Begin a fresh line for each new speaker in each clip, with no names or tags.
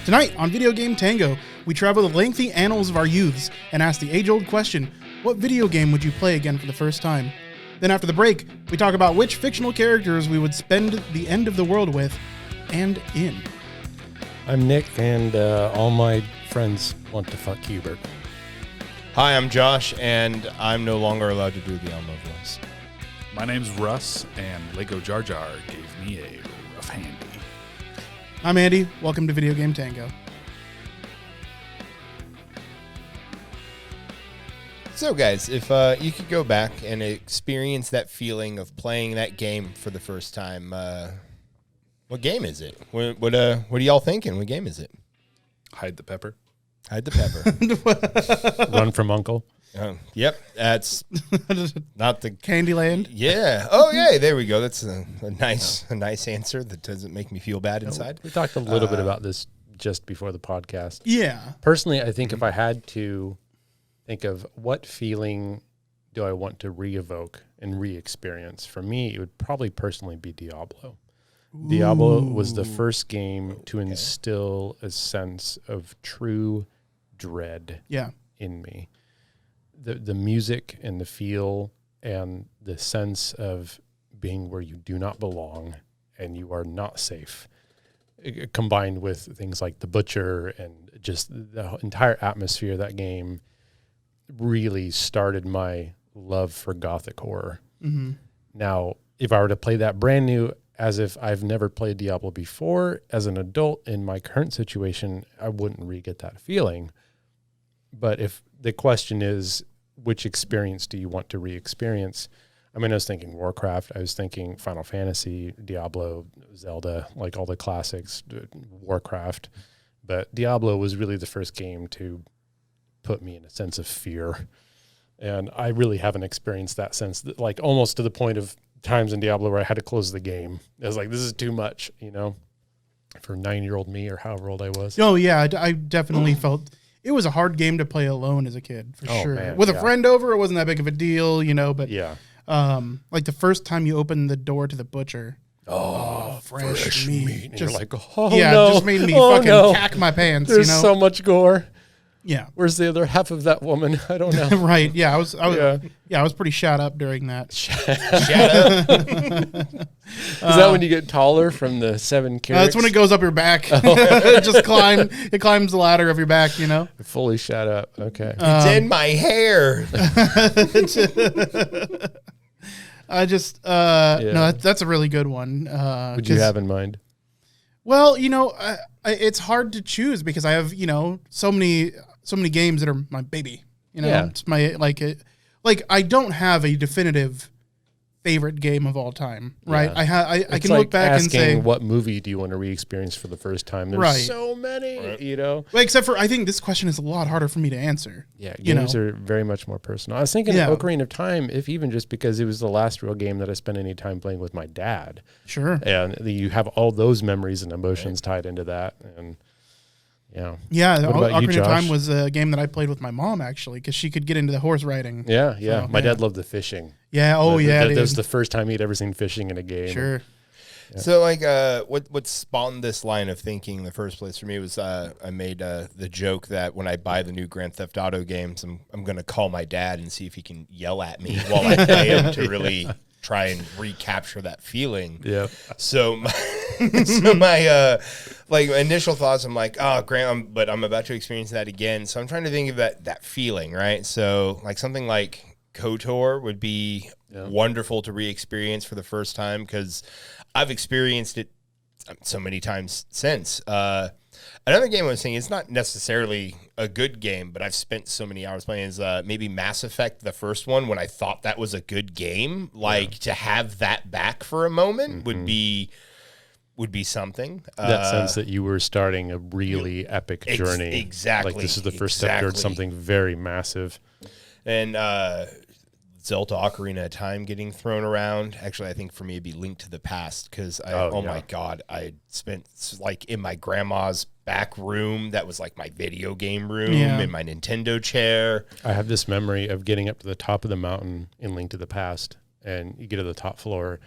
Tonight on Video Game Tango, we travel the lengthy annals of our youths and ask the age-old question, what video game would you play again for the first time? Then after the break, we talk about which fictional characters we would spend the end of the world with and in.
I'm Nick, and all my friends want to fuck Hubert.
Hi, I'm Josh, and I'm no longer allowed to do the Elmo voice.
My name's Russ, and Lego Jar Jar gave me a rough handy.
I'm Andy. Welcome to Video Game Tango.
So, guys, if you could go back and experience that feeling of playing that game for the first time, what game is it? What are y'all thinking? What game is it?
Hide the pepper.
Hide the pepper.
Run from Uncle.
Yep, that's not the
Candyland.
Yeah. Oh, yeah. There we go. That's a nice answer that doesn't make me feel bad inside.
We talked a little bit about this just before the podcast.
Yeah.
Personally, I think if I had to think of what feeling do I want to re-evoke and re-experience, for me, it would probably personally be Diablo. Ooh. Diablo was the first game to instill a sense of true dread in me. The music and the feel and the sense of being where you do not belong and you are not safe, combined with things like the Butcher and just the entire atmosphere of that game, really started my love for Gothic horror. Mm-hmm. Now, if I were to play that brand new, as if I've never played Diablo before, as an adult in my current situation, I wouldn't re-get that feeling. But if the question is, which experience do you want to re-experience? I mean, I was thinking Warcraft. I was thinking Final Fantasy, Diablo, Zelda, like all the classics, Warcraft. But Diablo was really the first game to put me in a sense of fear. And I really haven't experienced that sense, like almost to the point of times in Diablo where I had to close the game. I was like, this is too much, for 9-year-old me or however old I was.
Oh, yeah. I definitely felt it was a hard game to play alone as a kid, for sure.
Man,
with a friend over, it wasn't that big of a deal, but like the first time you opened the door to the Butcher. Oh, fresh meat.
And you're like, no.
Just made me fucking cack my pants.
There's so much gore.
Yeah.
Where's the other half of that woman? I don't know.
Right. Yeah. I was pretty shot up during that.
Shut up.
Is that when you get taller from the 7 carrots?
That's when it goes up your back. It climbs the ladder of your back,
Fully shut up. Okay.
It's in my hair.
No, that's a really good one.
Would you have in mind?
Well, it's hard to choose because I have, so many games that are my baby. It's my I don't have a definitive favorite game of all time, right?
Yeah.
I can look back and say,
what movie do you want to re-experience for the first time? There's so many,
Well, except for I think this question is a lot harder for me to answer.
Yeah, games are very much more personal. I was thinking Ocarina of Time, if even just because it was the last real game that I spent any time playing with my dad.
Sure.
And you have all those memories and emotions tied into that, and
Yeah, Ocarina of Time
Josh?
was a game that I played with my mom, actually, because she could get into the horse riding.
Yeah.
So,
my dad loved the fishing.
Yeah,
that was the first time he'd ever seen fishing in a game.
Sure.
Yeah. So, what spawned this line of thinking in the first place for me was I made the joke that when I buy the new Grand Theft Auto games, I'm going to call my dad and see if he can yell at me while I play him to really try and recapture that feeling.
Yeah.
So my initial thoughts, I'm like, oh, Grant, but I'm about to experience that again. So I'm trying to think of that feeling, right? So like something like KOTOR would be wonderful to re-experience for the first time because I've experienced it so many times since. Another game I was saying, it's not necessarily a good game, but I've spent so many hours playing is maybe Mass Effect, the first one, when I thought that was a good game. To have that back for a moment would be something.
That sense that you were starting a really epic journey.
Exactly.
Like this is the first step towards something very massive.
And Zelda Ocarina of Time getting thrown around. Actually, I think for me it'd be Link to the Past because my God, I spent in my grandma's back room that was like my video game room in my Nintendo chair.
I have this memory of getting up to the top of the mountain in Link to the Past, and you get to the top floor,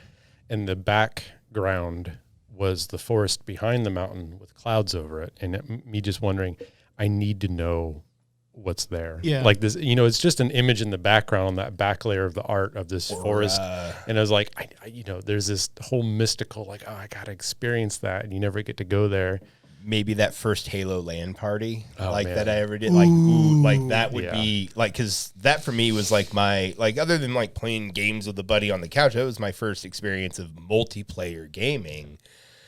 and the background was the forest behind the mountain with clouds over it, and me just wondering, I need to know what's there.
Yeah.
Like this, it's just an image in the background on that back layer of the art of this forest. And I was like, I there's this whole mystical, like, oh, I got to experience that. And you never get to go there.
Maybe that first Halo LAN party,
man.
that I ever did, like that would be like, because that for me was like my, like, other than like playing games with a buddy on the couch, that was my first experience of multiplayer gaming.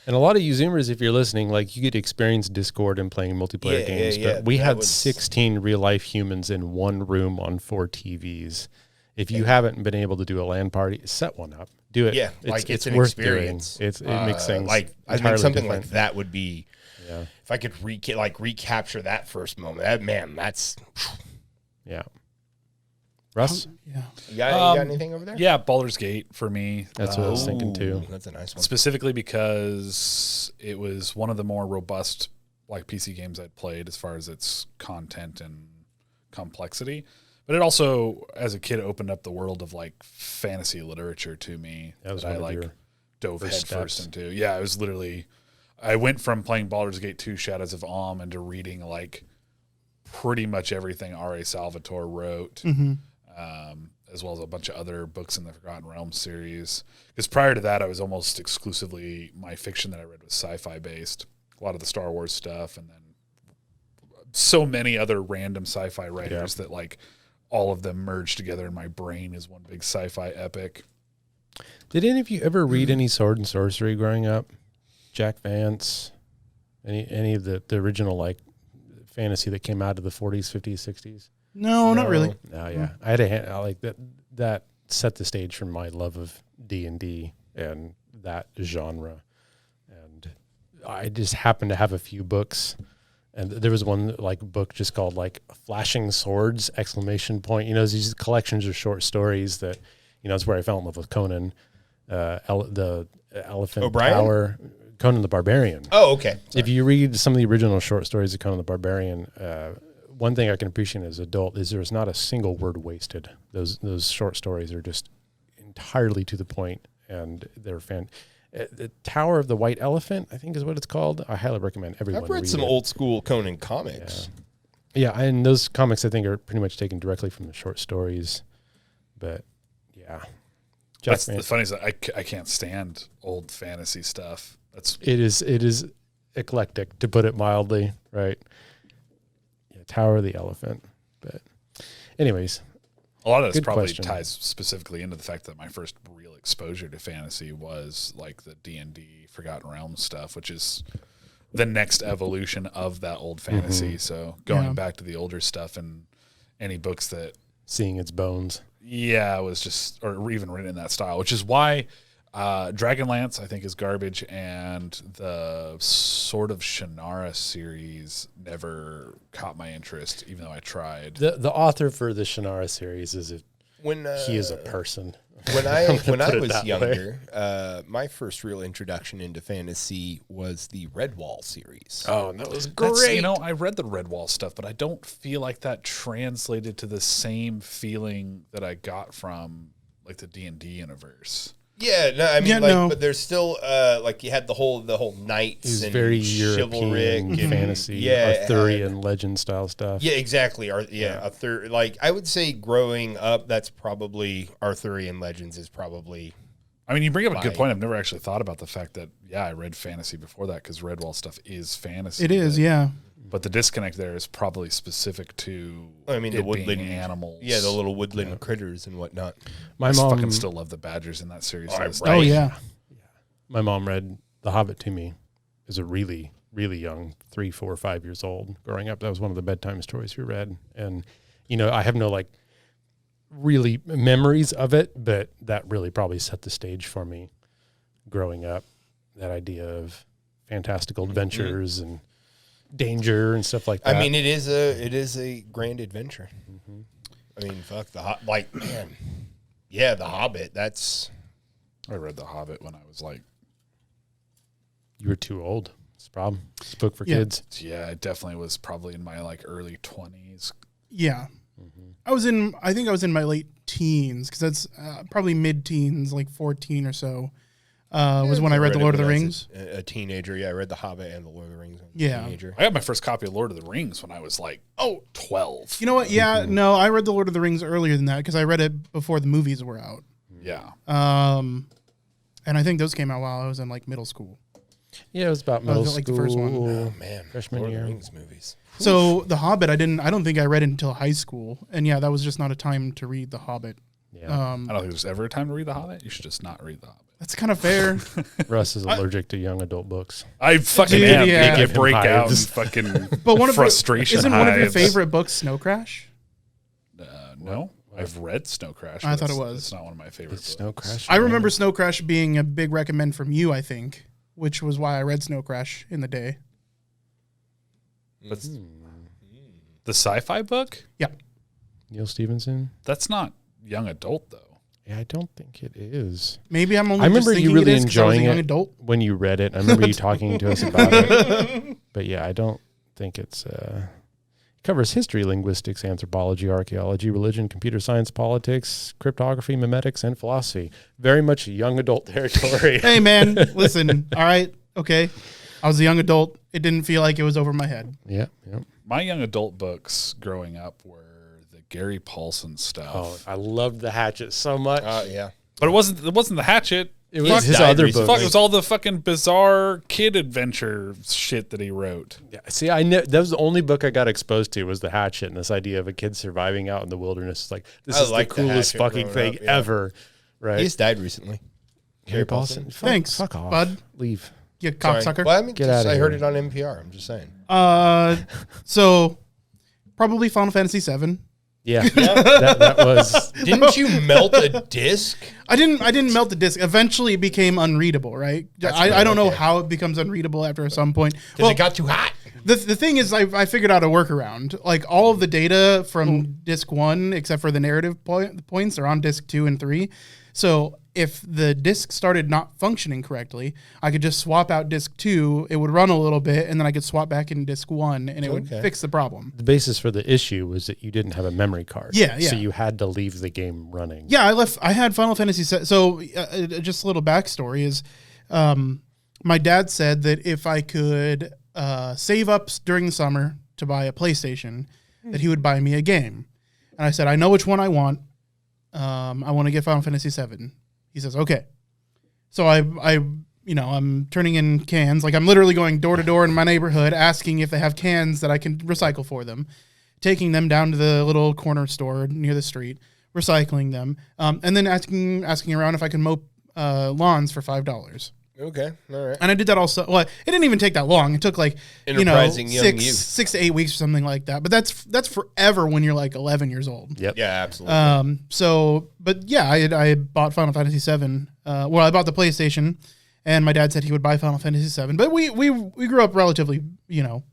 And a lot of you Zoomers, if you're listening, like, you get to experience Discord and playing multiplayer games. But we had 16 real life humans in one room on 4 TVs. If you haven't been able to do a LAN party, set one up. Do it.
Yeah, it's an
worth
experience.
Doing. It makes things
like, I think something different. Like that would be.
Yeah.
If I could recapture that first moment, that's.
Yeah. Russ?
Yeah.
You got anything over there?
Yeah, Baldur's Gate for me.
That's what I was thinking too.
That's a nice one.
Specifically because it was one of the more robust like PC games I'd played as far as its content and complexity. But it also, as a kid, opened up the world of like fantasy literature to me
that
I like dove head first into. Yeah, it was literally, I went from playing Baldur's Gate 2 Shadows of Alm into reading like pretty much everything R.A. Salvatore wrote.
Mm-hmm.
As well as a bunch of other books in the Forgotten Realms series. Because prior to that, I was almost exclusively, my fiction that I read was sci-fi based. A lot of the Star Wars stuff, and then so many other random sci-fi writers that like all of them merged together in my brain as one big sci-fi epic.
Did any of you ever read any Sword and Sorcery growing up? Jack Vance? Any of the original like fantasy that came out of the 40s, 50s, 60s?
No, not really.
No, yeah. I had I like that. That set the stage for my love of D&D and that genre. And I just happened to have a few books, and there was one like book just called like Flashing Swords! ! These collections of short stories that, that's where I fell in love with Conan, the Elephant
O'Brien?
Tower, Conan the Barbarian.
Oh, okay.
If you read some of the original short stories of Conan the Barbarian, one thing I can appreciate as an adult is there's not a single word wasted. Those short stories are just entirely to the point, and they're the Tower of the White Elephant, I think is what it's called. I highly recommend everyone.
I've read some old school Conan comics.
Yeah, and those comics I think are pretty much taken directly from the short stories. But yeah,
That's the funny is that I can't stand old fantasy stuff.
It is eclectic, to put it mildly, right? Tower of the Elephant. But anyways,
a lot of this probably
question.
ties specifically into the fact that my first real exposure to fantasy was like the D&D Forgotten Realms stuff, which is the next evolution of that old fantasy. So going back to the older stuff and any books that
seeing its bones.
Yeah, was just, or even written in that style, which is why Dragonlance, I think, is garbage, and the Sword of Shannara series never caught my interest, even though I tried.
The author for the Shannara series he is a person.
When I was younger, my first real introduction into fantasy was the Redwall series.
Oh, that was great.
I read the Redwall stuff, but I don't feel like that translated to the same feeling that I got from like the D&D universe.
Yeah, no, I mean, but there's still like you had the whole knights and
very
chivalric
European
and
fantasy, Arthurian legend style stuff.
Yeah, exactly. Arthur. Like I would say, growing up, that's probably Arthurian legends is probably.
I mean, you bring up a good point. I've never actually thought about the fact that I read fantasy before that because Redwall stuff is fantasy.
It is, yeah.
But the disconnect there is probably specific to
the woodland
animals.
Yeah, the little woodland critters and whatnot.
My mom
fucking still love the badgers in that series.
Oh, yeah.
My mom read The Hobbit to me as a really, really young, 3, 4, 5 years old. Growing up, that was one of the bedtime stories we read. And, I have no really memories of it, but that really probably set the stage for me growing up. That idea of fantastical adventures and danger and stuff like that.
I mean, it is a grand adventure. Mm-hmm. I mean, fuck the The Hobbit.
I read The Hobbit when I was like.
You were too old. It's a problem. It's a book for kids.
Yeah, it definitely was probably in my early 20s.
Yeah, I think I was in my late teens because that's probably mid-teens, like 14 or so. was when I read The
it
Lord of the
when I
Rings.
was a teenager. Yeah, I read The Hobbit and The Lord of the Rings. When I was a
Yeah.
teenager.
I got my first copy of Lord of the Rings when I was like 12.
You know what? Yeah, no, I read The Lord of the Rings earlier than that because I read it before the movies were out.
Yeah.
And I think those came out while I was in like middle school.
Yeah, it was about middle
like the first one.
Oh man,
Freshman
Lord of
year.
the Rings movies.
So The Hobbit, I don't think I read it until high school. And yeah, that was just not a time to read The Hobbit.
Yeah.
I don't think there's ever a time to read The Hobbit. You should just not read The Hobbit.
That's kind of fair.
Russ is allergic to young adult books.
I fucking
Dude,
am.
yeah.
I break out in
Hives.
fucking
But one of
frustration.
isn't one of your
hives.
favorite books Snow Crash?
No, I've read Snow Crash.
I
but
thought it
it's-
was.
It's not one of my favorite
It's
books.
Snow Crash.
I remember Snow Crash being a big recommend from you, I think, which was why I read Snow Crash in the day.
That's the sci-fi book.
Yeah.
Neil Stevenson.
That's not young adult though.
Yeah, I don't think it is.
Maybe I'm only
I remember
just
you
thinking
really
it is 'cause I was a
enjoying
young
it
adult.
when you read it. I remember you talking to us about it. But yeah, I don't think it's. It covers history, linguistics, anthropology, archaeology, religion, computer science, politics, cryptography, memetics, and philosophy. Very much young adult territory.
Hey, man, listen. All right. Okay. I was a young adult. It didn't feel like it was over my head.
Yeah, yeah.
My young adult books growing up were the Gary Paulson stuff.
Oh, I loved the Hatchet so much.
Yeah.
But it wasn't the Hatchet.
It
He's
was his
died
other
recently.
book.
Fuck, it was all the fucking bizarre kid adventure shit that he wrote.
Yeah, see, I know that was the only book I got exposed to was the Hatchet and this idea of a kid surviving out in the wilderness. It's like this
I
is
liked
the
The
coolest
Hatchet
fucking
growing
thing
up, yeah.
ever, right?
He's died recently.
Gary Paulson.
Thanks,
Fuck off,
bud.
Leave.
You
Sorry.
cocksucker.
Well, I mean,
Get
just,
outta
I heard
here.
it on NPR. I'm just saying.
So probably Final Fantasy VII.
Yeah, that was.
Didn't you melt a disc?
I didn't melt the disc. Eventually, it became unreadable. Right? I don't know
okay.
how it becomes unreadable after some point.
Because it got too hot.
The thing is, I figured out a workaround. Like all of the data from disc 1, except for the narrative points, are on disc 2 and 3. So if the disc started not functioning correctly, I could just swap out disc 2. It would run a little bit, and then I could swap back in disc 1, and it would
Okay.
fix the problem.
The basis for the issue was that you didn't have a memory card.
Yeah, yeah.
So you had to leave the game running.
Yeah, I had Final Fantasy. So just a little backstory is, my dad said that if I could save up during the summer to buy a PlayStation, that he would buy me a game. And I said, I know which one I want. I want to get Final Fantasy VII. He says, okay. So I'm turning in cans. Like I'm literally going door to door in my neighborhood, asking if they have cans that I can recycle for them, taking them down to the little corner store near the street, recycling them, and then asking around if I can mow lawns for $5.
Okay. All right.
And I did that also. Well, it didn't even take that long. It took like
Enterprising young youth.
6 to 8 weeks or something like that. But that's forever when you're like 11 years old.
Yep.
Yeah, absolutely.
But yeah, I bought Final Fantasy VII. Well, I bought the PlayStation, and my dad said he would buy Final Fantasy VII. But we grew up relatively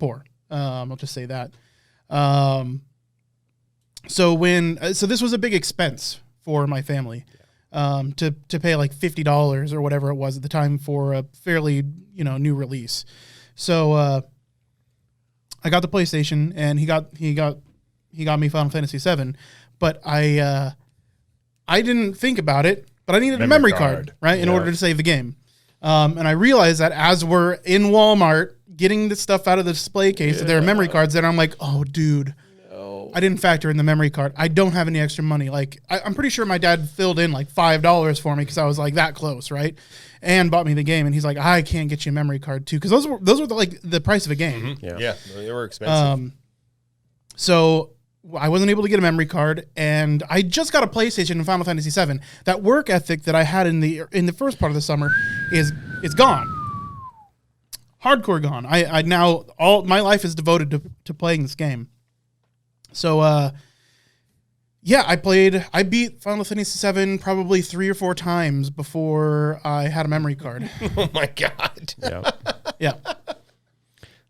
poor. I'll just say that. So this was a big expense for my family. To pay like $50 or whatever it was at the time for a fairly new release. So I got the PlayStation and he got me Final Fantasy VII, but I didn't think about it, but I needed a memory card, right, in order to save the game. And I realized that as we're in Walmart getting the stuff out of the display case, that there are memory cards that I'm like, oh, dude. I didn't factor in the memory card. I don't have any extra money. Like I'm pretty sure my dad filled in like $5 for me because I was like that close, right? And bought me the game. And he's like, I can't get you a memory card too, because those were the price of a game.
Yeah.
They were expensive.
So I wasn't able to get a memory card, and I just got a PlayStation in Final Fantasy VII. That work ethic that I had in the first part of the summer is gone. Hardcore gone. I now all my life is devoted to playing this game. So, I beat Final Fantasy VII probably 3 or 4 times before I had a memory card.
Oh my God.
Yeah.
Yeah.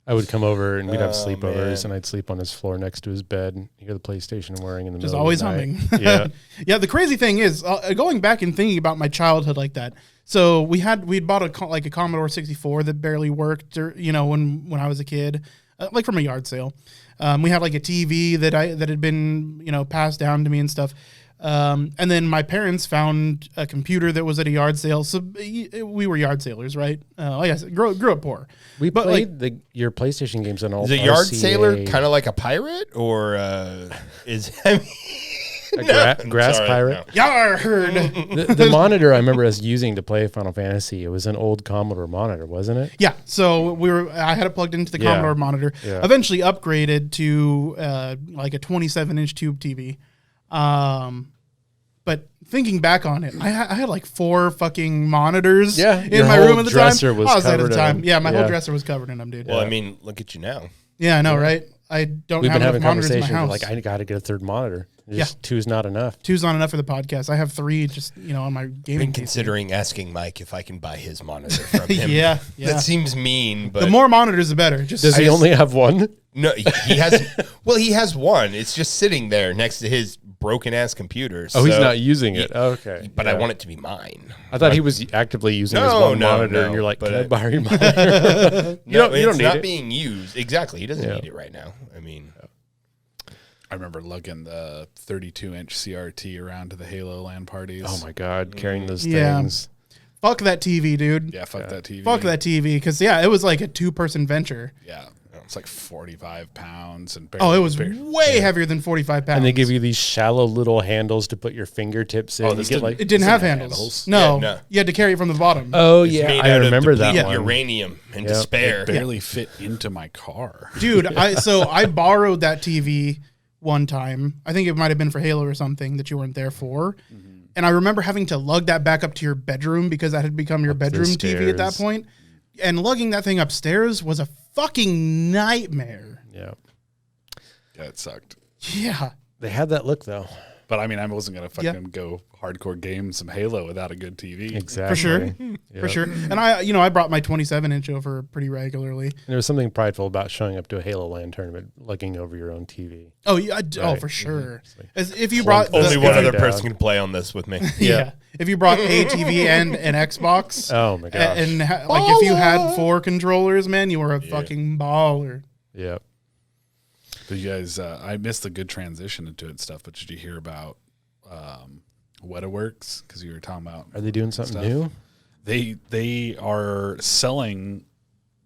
I would come over and we'd have
Oh,
sleepovers,
man.
and I'd sleep on his floor next to his bed and hear the PlayStation whirring in the
Just
middle
always
of the
humming.
night. Yeah.
Yeah, the crazy thing is, going back and thinking about my childhood like that. So we'd bought a Commodore 64 that barely worked, or, when I was a kid, like from a yard sale. We had like a TV that had been, passed down to me and stuff. And then my parents found a computer that was at a yard sale. So we were yard sailors, right? Yes, grew up poor.
We
But,
played your PlayStation games on all.
Is a yard
RCA,
sailor kind of like a pirate, or is I mean,
a grass
sorry,
pirate?
no.
Yard.
The monitor I remember us using to play Final Fantasy. It was an old Commodore monitor, wasn't it?
Yeah, so I had it plugged into the
Yeah.
Commodore monitor.
Yeah.
Eventually upgraded to like a 27-inch tube TV. But thinking back on it, I had like 4 fucking monitors
Yeah,
in
your
my
whole
room at the time.
dresser was
I was at
covered
the
in
time.
them.
Yeah, my whole
Yeah.
dresser was covered in them, dude.
Well, I mean, look at you now.
Yeah, I know, right? I don't
We've
have
been
enough
having
monitors in my
conversations
house.
like I got to get a third monitor.
Yeah.
Just two's not enough.
2's not enough for the podcast. I have 3 just, on my
I've
gaming
been
PC.
considering asking Mike if I can buy his monitor from him.
Yeah.
That seems mean, but
The more monitors, the better. Just
Does he only have one?
no, he has. Well, he has one. It's just sitting there next to his broken ass computer.
Oh, he's
so-
not using it. Okay.
But I
Yeah.
want it to be mine.
I thought he was actively using his
No,
one
no,
monitor,
no,
and you're like,
but
"Can I
I-
borrow your monitor?" you don't
it's
need
not
it.
being used. Exactly. He doesn't
Yeah.
need it right now. I mean,
I remember lugging the 32-inch CRT around to the Halo LAN parties.
Oh my god, carrying those
Yeah.
things.
fuck that TV, dude.
Yeah, fuck that TV.
Fuck that TV. Because, it was like a 2-person venture.
Yeah, it's like 45 pounds and.
Oh, it was
barely-
way heavier than 45 pounds.
And they give you these shallow little handles to put your fingertips in.
Oh,
you
this
get
didn't-
like,
It didn't
Is it
have
handles?
handles. No,
Yeah, no.
you had to carry it from the bottom.
oh
it's
yeah,
made
I
out of
remember that
depleted
one.
uranium and
Yep.
despair.
barely fit into my car.
Dude, I borrowed that TV one time. I think it might have been for Halo or something that you weren't there for. And I remember having to lug that back up to your bedroom because that had become your
Up the
bedroom TV at that
stairs.
point. And lugging that thing upstairs was a fucking nightmare.
Yeah,
Yeah, it sucked.
Yeah.
they had that look though.
But I mean, I wasn't gonna
Yeah.
fucking go hardcore game some Halo without a good TV.
Exactly.
For sure.
Yep.
For sure. And I brought my 27-inch over pretty regularly.
And there was something prideful about showing up to a Halo LAN tournament, looking over your own TV.
Oh, yeah. Oh,
Right.
for sure.
It's like
As if you brought
Only
the-
one
Down.
other person can play on this with me.
Yeah. If you brought a TV and an Xbox,
Oh my gosh.
and like if you had 4 controllers, man, you were a fucking baller.
Yep.
But you guys, I missed the good transition into it and stuff. But did you hear about WetaWorks? Because you were talking about
Are they doing something
stuff.
new?
They are selling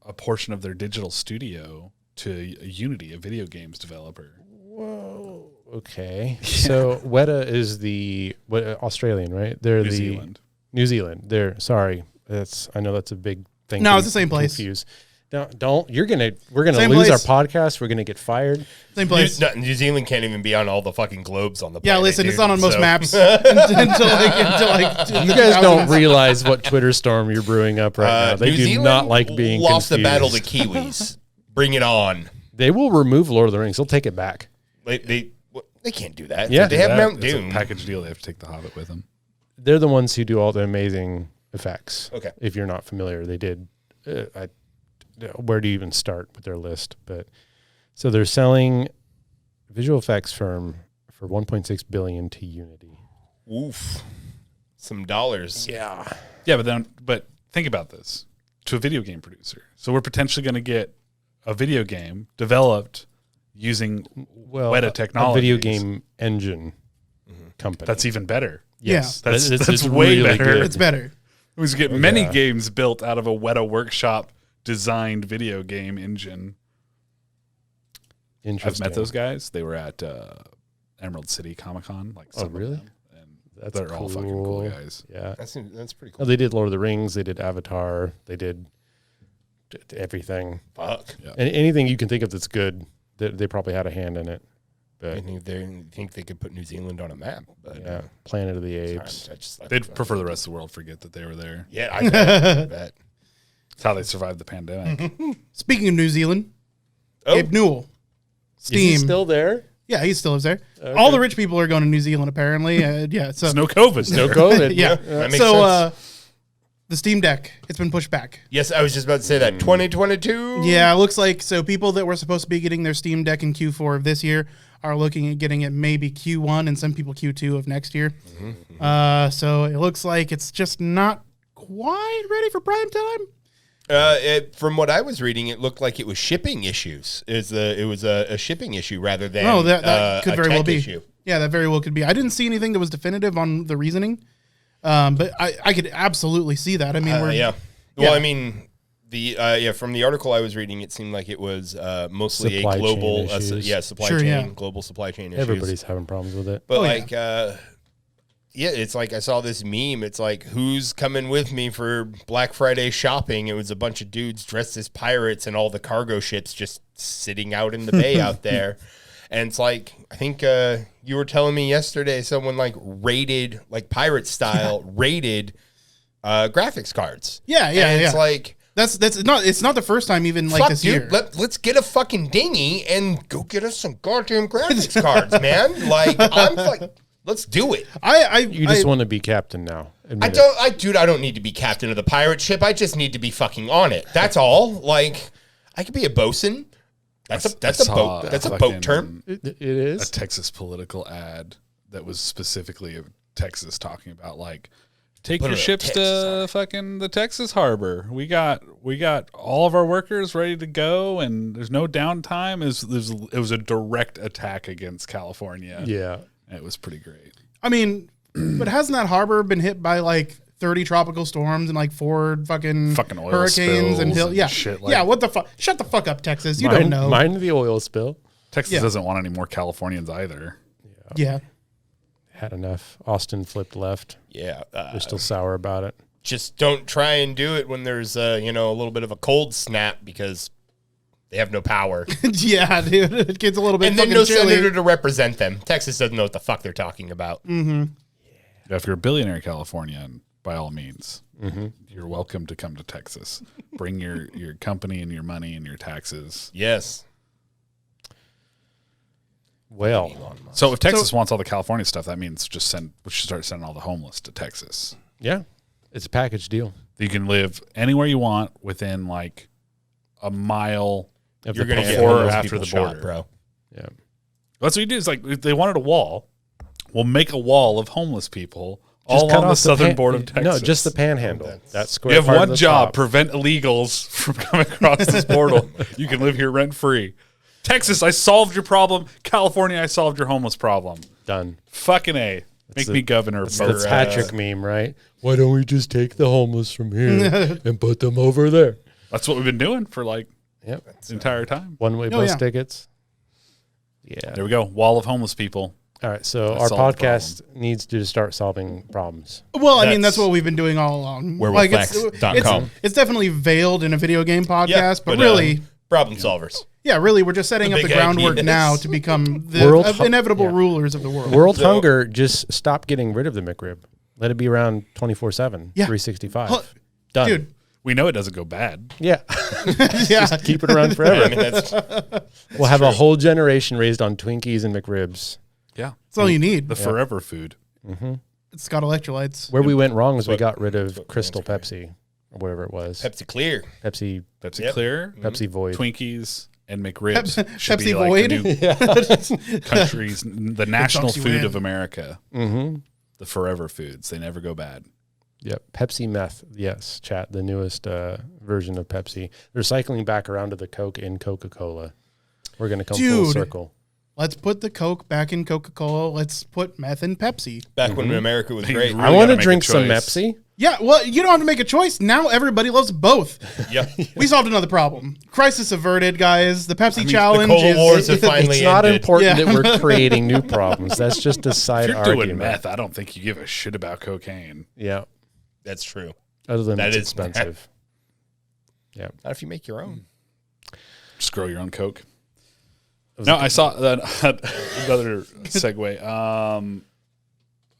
a portion of their digital studio to Unity, a video games developer.
Whoa. Okay. So Weta is the Australian, right? They're
New
the
Zealand.
New Zealand. I know that's a big thing.
No,
to
it's the same place.
confuse. Don't. We're gonna
Same
lose
place.
our podcast. We're gonna get fired.
Same place.
New Zealand can't even be on all the fucking globes on the
Yeah,
planet.
listen, it's
dude,
not on most
so-
maps until
You guys don't realize what Twitter storm you're brewing up right now. They
New
do
Zealand
not like being
lost
confused.
the battle to Kiwis. Bring it on.
They will remove Lord of the Rings. They'll take it back.
They can't do that.
Yeah.
they have
That-
Mount
it's
Doom.
a package deal. They have to take the Hobbit with them.
They're the ones who do all the amazing effects.
Okay.
If you're not familiar, they did. Where do you even start with their list? But so they're selling visual effects firm for $1.6 billion to Unity.
Oof, some dollars.
Yeah.
Yeah, but think about this to a video game producer. So we're potentially going to get a video game developed using
Well,
Weta
a
Technologies.
video game engine company.
That's even better.
yes.
Yeah.
That's way better.
good.
It's better.
We should get many games built out of a Weta Workshop designed video game engine. I've
Interesting.
met those guys. They were at Emerald City Comic Con. Like, some of
really?
them, and
That's
they're all fucking cool guys.
Yeah.
That's pretty
Oh,
cool.
they did Lord of the Rings. They did Avatar. They did everything.
Fuck.
Anything you can think of that's good, they probably had a hand in it.
I
But
think they could put New Zealand on a map. But
yeah, Planet of the
sorry,
Apes.
I just-
They'd prefer the rest of the world forget that they were there.
Yeah, I bet. bet.
It's how they survived the pandemic.
Speaking of New Zealand,
Oh.
Gabe Newell,
Is he
Steam.
still there?
Yeah, he still lives there. All the rich people are going to New Zealand, apparently. Yeah, so
There's no COVID.
No
there.
COVID.
yeah.
That makes
So
sense.
the Steam Deck, it's been pushed back.
Yes, I was just about to say that. 2022.
Yeah, it looks like so people that were supposed to be getting their Steam Deck in Q4 of this year are looking at getting it maybe Q1 and some people Q2 of next year. So it looks like it's just not quite ready for prime time.
From what I was reading, it looked like it was shipping issues. It was a shipping issue rather than
Oh, that could
a
very well
tech
be.
issue.
Yeah, that very well could be. I didn't see anything that was definitive on the reasoning, but I could absolutely see that. I mean,
yeah. Well, I mean, from the article I was reading, it seemed like it was mostly
Supply
a global,
chain issues.
supply
Sure,
chain,
yeah.
global supply chain issues.
Everybody's having problems with it.
But it's like I saw this meme. It's like, who's coming with me for Black Friday shopping? It was a bunch of dudes dressed as pirates and all the cargo ships just sitting out in the bay out there. And it's like, I think you were telling me yesterday, someone like raided, like pirate style, raided graphics cards.
Yeah.
And it's like,
it's not the first time even like this year.
Let's get a fucking dinghy and go get us some goddamn graphics cards, man. Like, I'm like, let's do it.
You just want to be captain now.
I don't need to be captain of the pirate ship. I just need to be fucking on it. That's all. Like, I could be a bosun. That's a boat. That's a boat term.
It is
a Texas political ad that was specifically of Texas talking about like, take your ships to fucking the Texas harbor. We got all of our workers ready to go, and there's no downtime. It was a direct attack against California.
Yeah,
and it was pretty great.
I mean, but hasn't that harbor been hit by like 30 tropical storms and like 4 fucking
oil
hurricanes and
spills
yeah,
shit like
yeah. What the fuck? Shut the fuck up, Texas. You don't know.
Mind the oil spill.
Texas doesn't want any more Californians either.
Yeah.
Had enough. Austin flipped left.
Yeah.
They're still sour about it.
Just don't try and do it when there's a little bit of a cold snap because they have no power.
Yeah, dude. It gets a little bit
and then
fucking
no
chilly.
senator to represent them. Texas doesn't know what the fuck they're talking about.
Mm-hmm.
Yeah, if you're a billionaire Californian, by all means, you're welcome to come to Texas. Bring your company and your money and your taxes.
Yes.
Well,
so if Texas wants all the California stuff, that means we should start sending all the homeless to Texas.
yeah, it's a package deal.
You can live anywhere you want within like a mile
Of
You're
the
going to get
pan-
before or
homeless
after
people
the
shot,
border.
bro.
Yeah,
That's what you do. It's like if they wanted a wall, we'll make a wall of homeless people all
cut
along the
off
southern border of Texas.
No, just the panhandle. That's square.
You have
part of
one
the
job:
top.
prevent illegals from coming across this border. You can live here rent free. Texas, I solved your problem. California, I solved your homeless problem.
Done.
Fucking A. Make me governor.
That's Patrick meme, right? Why don't we just take the homeless from here and put them over there?
That's what we've been doing for like
Yep.
the entire time.
One-way
Oh,
bus
yeah.
tickets. Yeah.
There we go. Wall of homeless people.
All right. So
Let's
our
solve the
podcast needs to start solving problems.
Well, I mean, that's
That's
what we've been doing all along.
werewolfflex.com.
It's definitely veiled in a video game podcast,
Yeah,
but really,
problem solvers.
yeah, really, we're just setting
The
up the
big
grounground
ideas.
now to become
World
the
hu-
inevitable
yeah.
rulers of the world.
World
So-
hunger, just stop getting rid of the McRib. Let it be around 24/7,
Yeah.
365.
Huh,
Done.
Dude,
We know it doesn't go bad.
Yeah.
yeah.
Keep it around forever.
I mean, that's
We'll have a whole generation raised on Twinkies and McRibs.
Yeah.
That's all you need.
The forever food.
It's got electrolytes.
Where we went wrong is we got rid of
what
Crystal
Brand's
Pepsi or whatever it was.
Pepsi Clear.
Pepsi
Pepsi Clear,
Pepsi Void.
Twinkies, and McRibs should
Pepsi
be like
Void?
the new country's, the national
sucks you
food
in.
of America.
Mm-hmm.
The forever foods. They never go bad.
Yep. Pepsi Meth. Yes, chat. The newest version of Pepsi. They're cycling back around to the Coke in Coca-Cola. We're going to come full
Dude.
circle.
Let's put the Coke back in Coca-Cola. Let's put meth in Pepsi.
Back when America was
They
great.
really
I want
gotta
to
make a
drink some
choice.
Pepsi.
Yeah, well, you don't have to make a choice. Now everybody loves both.
Yeah.
We solved another problem. Crisis averted, guys. The Pepsi challenge
the Cold
is
Wars have finally
It's not
ended.
important
Yeah.
that we're creating new problems. That's just a
If
side
you're
argument.
doing meth, I don't think you give a shit about cocaine.
Yeah.
That's true.
Other than
That
it's
is
expensive. Yeah.
Not if you make your own.
Just grow your own Coke. No, I saw that another segue.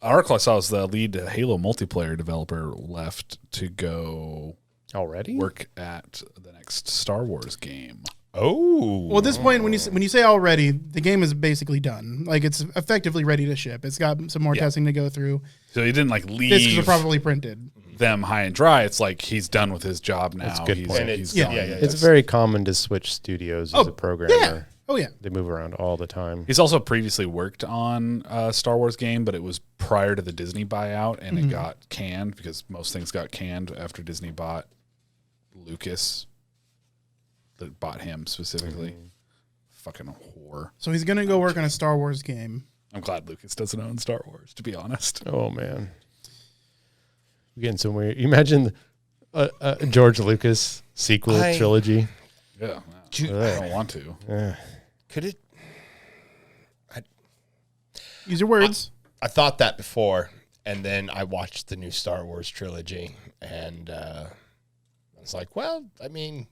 Article I saw was the lead Halo multiplayer developer left to go
Already?
work at the next Star Wars game.
Oh.
well, at this point, when you say already, the game is basically done. Like it's effectively ready to ship. It's got some more testing to go through.
So he didn't like
Discs are
leave
probably printed.
them high and dry. It's like he's done with his job now.
That's a good
he's,
point.
And
he's
Yeah.
gone.
Yeah, yeah,
It's very common to switch studios as a programmer.
Yeah. Oh yeah.
They move around all the time.
He's also previously worked on a Star Wars game, but it was prior to the Disney buyout, and it got canned because most things got canned after Disney bought Lucas. That bought him specifically. Fucking whore.
So he's gonna go work on a Star Wars game.
I'm glad Lucas doesn't own Star Wars, to be honest.
Oh man, we're getting somewhere. You imagine a George Lucas sequel trilogy.
Yeah, I don't want to.
Could it?
Use your words.
I thought that before, and then I watched the new Star Wars trilogy, and I was like, well, I mean,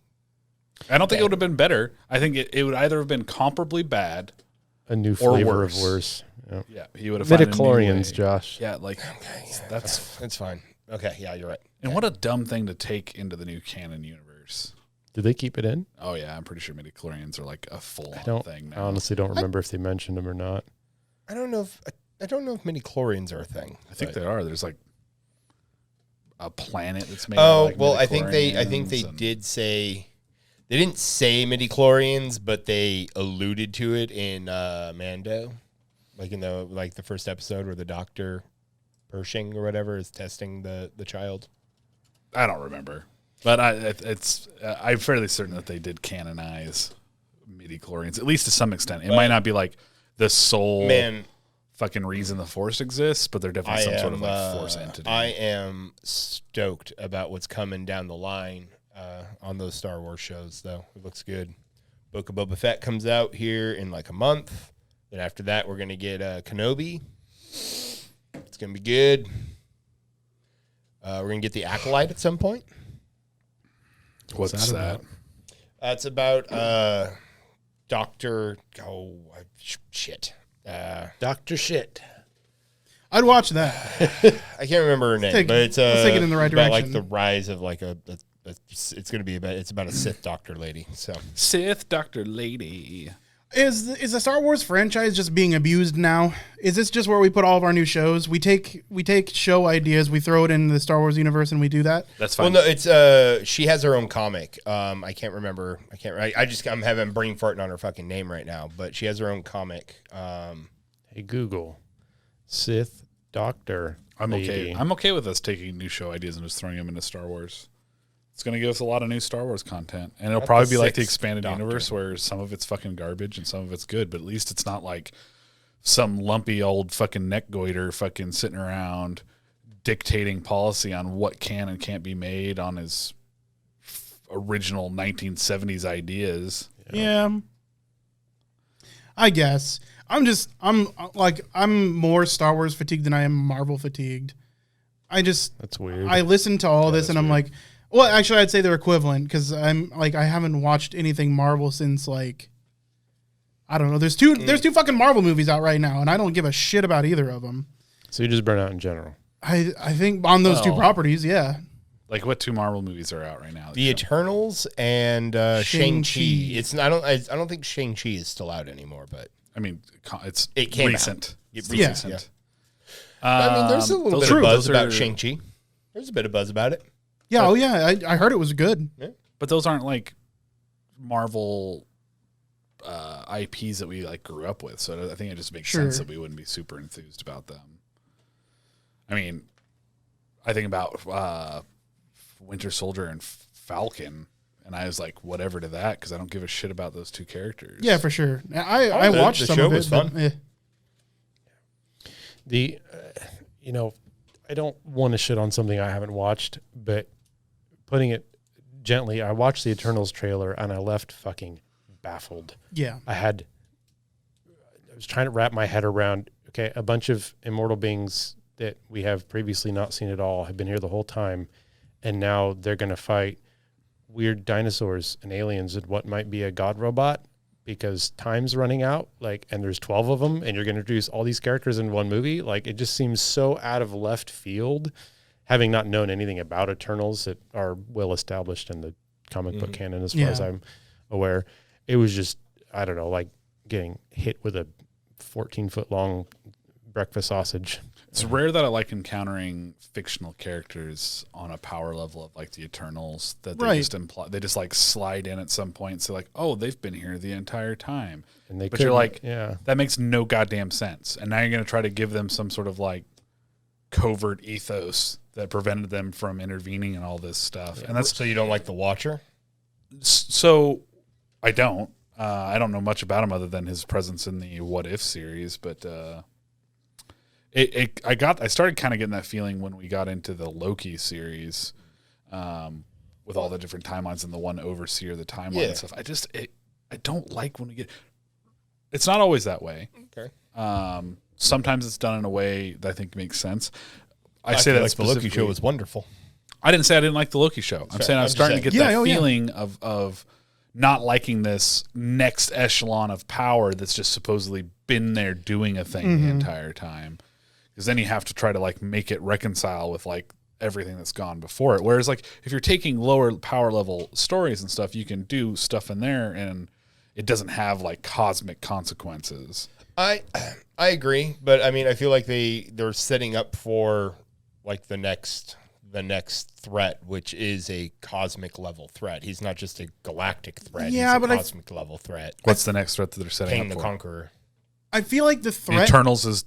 I don't think it would have been better. I think it would either have been comparably bad,
a new flavor
worse.
of worse. Yep.
Yeah, he would have found a new
Midichlorians,
way.
Josh.
Yeah, like
it's fine. Okay, yeah, you're right.
and what a dumb thing to take into the new canon universe.
Did they keep it in?
Oh yeah, I'm pretty sure midichlorians are like a full-on thing
I
now.
honestly don't remember if they mentioned them or not.
I don't know if midi-chlorians are a thing.
I think they are. There's like a planet that's made.
Oh,
of like
well, I think they
midichlorians
did say they didn't say midi-chlorians, but they alluded to it in Mando, like in the first episode where the Dr. Pershing or whatever is testing the child.
I don't remember, but I'm fairly certain that they did canonize midichlorians, at least to some extent. It might not be like the sole fucking reason the Force exists, but they're definitely some sort of like Force entity.
I am stoked about what's coming down the line on those Star Wars shows, though. It looks good. Book of Boba Fett comes out here in like a month. Then after that, we're going to get Kenobi. It's going to be good. We're going to get the Acolyte at some point.
What's that?
It's about Dr. Shit.
Dr. Shit.
I'd watch that.
I can't remember her name, but it's
let's take it in the right
about
direction.
like the rise of like it's going to be about a Sith Doctor lady. So
Sith Doctor Lady.
Is the Star Wars franchise just being abused now? Is this just where we put all of our new shows? We take show ideas, we throw it in the Star Wars universe, and we do that.
That's fine.
Well, no, it's she has her own comic. I can't remember. I'm having brain farting on her fucking name right now, but she has her own comic.
Hey Google, Sith Doctor.
I'm
lady.
okay. I'm okay with us taking new show ideas and just throwing them into Star Wars. It's going to give us a lot of new Star Wars content. And it'll probably be like the expanded universe where some of it's fucking garbage and some of it's good, but at least it's not like some lumpy old fucking neck goiter fucking sitting around dictating policy on what can and can't be made on his original 1970s ideas.
Yeah. I guess. I'm more Star Wars fatigued than I am Marvel fatigued.
That's weird.
I listen to all this and I'm like, well, actually, I'd say they're equivalent because I'm like I haven't watched anything Marvel since like I don't know. There's two fucking Marvel movies out right now, and I don't give a shit about either of them.
So you just burn out in general.
I think on those two properties, yeah.
Like what two Marvel movies are out right now?
The Eternals and Shang-Chi.
Shang-Chi.
I don't think Shang-Chi is still out anymore, but
I mean,
it came
recent.
out.
Recent.
I mean, there's a little bit of buzz about Shang-Chi. There's a bit of buzz about it.
Yeah, oh yeah, I heard it was good.
Yeah.
But those aren't like Marvel IPs that we like grew up with, so I think it just makes sense that we wouldn't be super enthused about them. I mean, I think about Winter Soldier and Falcon, and I was like, whatever to that, because I don't give a shit about those two characters.
Yeah, for sure. I watched some of it.
The show was fun.
I don't want to shit on something I haven't watched, but putting it gently, I watched the Eternals trailer and I left fucking baffled.
Yeah.
I was trying to wrap my head around, okay, a bunch of immortal beings that we have previously not seen at all have been here the whole time, and now they're going to fight weird dinosaurs and aliens and what might be a god robot because time's running out, and there's 12 of them, and you're going to introduce all these characters in one movie. It just seems so out of left field, having not known anything about Eternals that are well established in the comic book canon as far as I'm aware. It was just, I don't know, like getting hit with a 14-foot long breakfast sausage.
It's rare that I like encountering fictional characters on a power level of like the Eternals that they just imply. They just like slide in at some point and say like, oh, they've been here the entire time. But you're like, that makes no goddamn sense. And now you're going to try to give them some sort of like covert ethos that prevented them from intervening in all this stuff. Yeah. And that's
so you don't like the Watcher?
So I don't. I don't know much about him other than his presence in the What If series, but I started kind of getting that feeling when we got into the Loki series, with all the different timelines and the one overseer, the timeline and stuff. I don't like when we get. It's not always that way.
Okay.
Sometimes it's done in a way that I think makes sense. I
say
say that
like the Loki show
specifically-
was wonderful.
I didn't say I didn't like the Loki show. I'm saying I was starting to get that
Yeah,
feeling of not liking this next echelon of power that's just supposedly been there doing a thing the entire time. Because then you have to try to like make it reconcile with like everything that's gone before it. Whereas like if you're taking lower power level stories and stuff, you can do stuff in there and it doesn't have like cosmic consequences.
I agree, but I mean I feel like they're setting up for like the next threat, which is a cosmic level threat. He's not just a galactic threat.
Yeah,
he's
but
a cosmic level threat.
What's the next threat that they're setting
Kang
up
the
for?
Conqueror.
I feel like the
The
threat.
Eternals is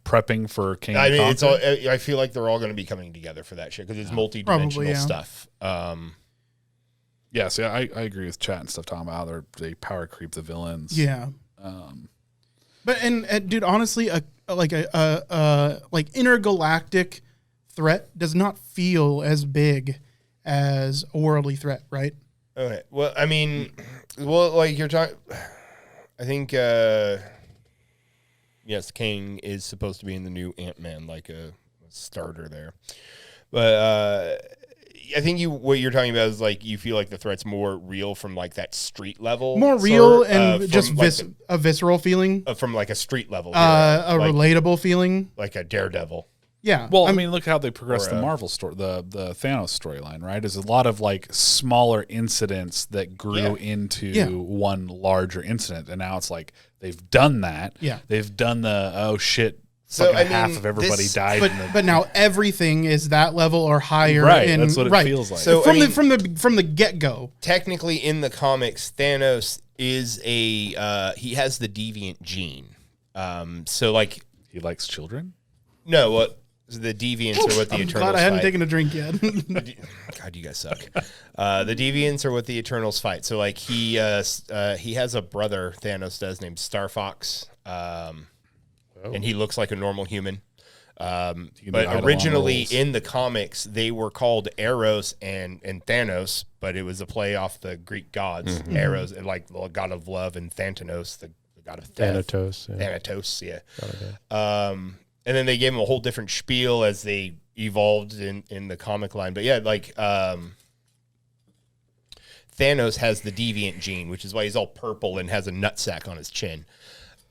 prepping for King.
I
the
mean, it's
Conqueror?
all. I feel like they're all going to be coming together for that shit because it's multi-dimensional
yeah.
stuff.
Yeah, so I agree with chat and stuff talking about how they power creep the villains.
Yeah.
Um,
But dude, honestly, like intergalactic threat does not feel as big as a worldly threat, right?
Okay. Well, I mean, like you're talking. I think yes, Kang is supposed to be in the new Ant-Man, like a starter there. But I think what you're talking about is like you feel like the threat's more real from like that street level,
More real
sort,
and
from,
just
like
a visceral feeling,
from like a street level,
a
like,
relatable feeling.
like a Daredevil.
Yeah.
well, I mean, look how they progressed
or,
the Marvel story, the Thanos storyline, right? There's a lot of like smaller incidents that grew into one larger incident, and now it's like they've done that.
Yeah.
They've done the oh shit.
So,
Fucking
I mean,
half of everybody
this-
died.
but now everything is that level or higher.
Right,
in,
that's what it feels like.
So,
from
I mean-
from the get go.
Technically, in the comics, Thanos is he has the deviant gene. So like
He likes children.
no, what the deviants are what the
I'm
Eternals
glad I hadn't
fight.
taken a drink yet.
God, you guys suck. The deviants are what the Eternals fight. So like he has a brother, Thanos does, named Star Fox, and he looks like a normal human.
can be
But
Eidolon
originally
roles.
in the comics, they were called Eros and Thanos, but it was a play off the Greek gods, Eros, and like the god of love, and Thanatos, the god of death.
Thanatos. Yeah.
Thanatos, yeah. And then they gave him a whole different spiel as they evolved in the comic line. But yeah, like Thanos has the deviant gene, which is why he's all purple and has a nutsack on his chin.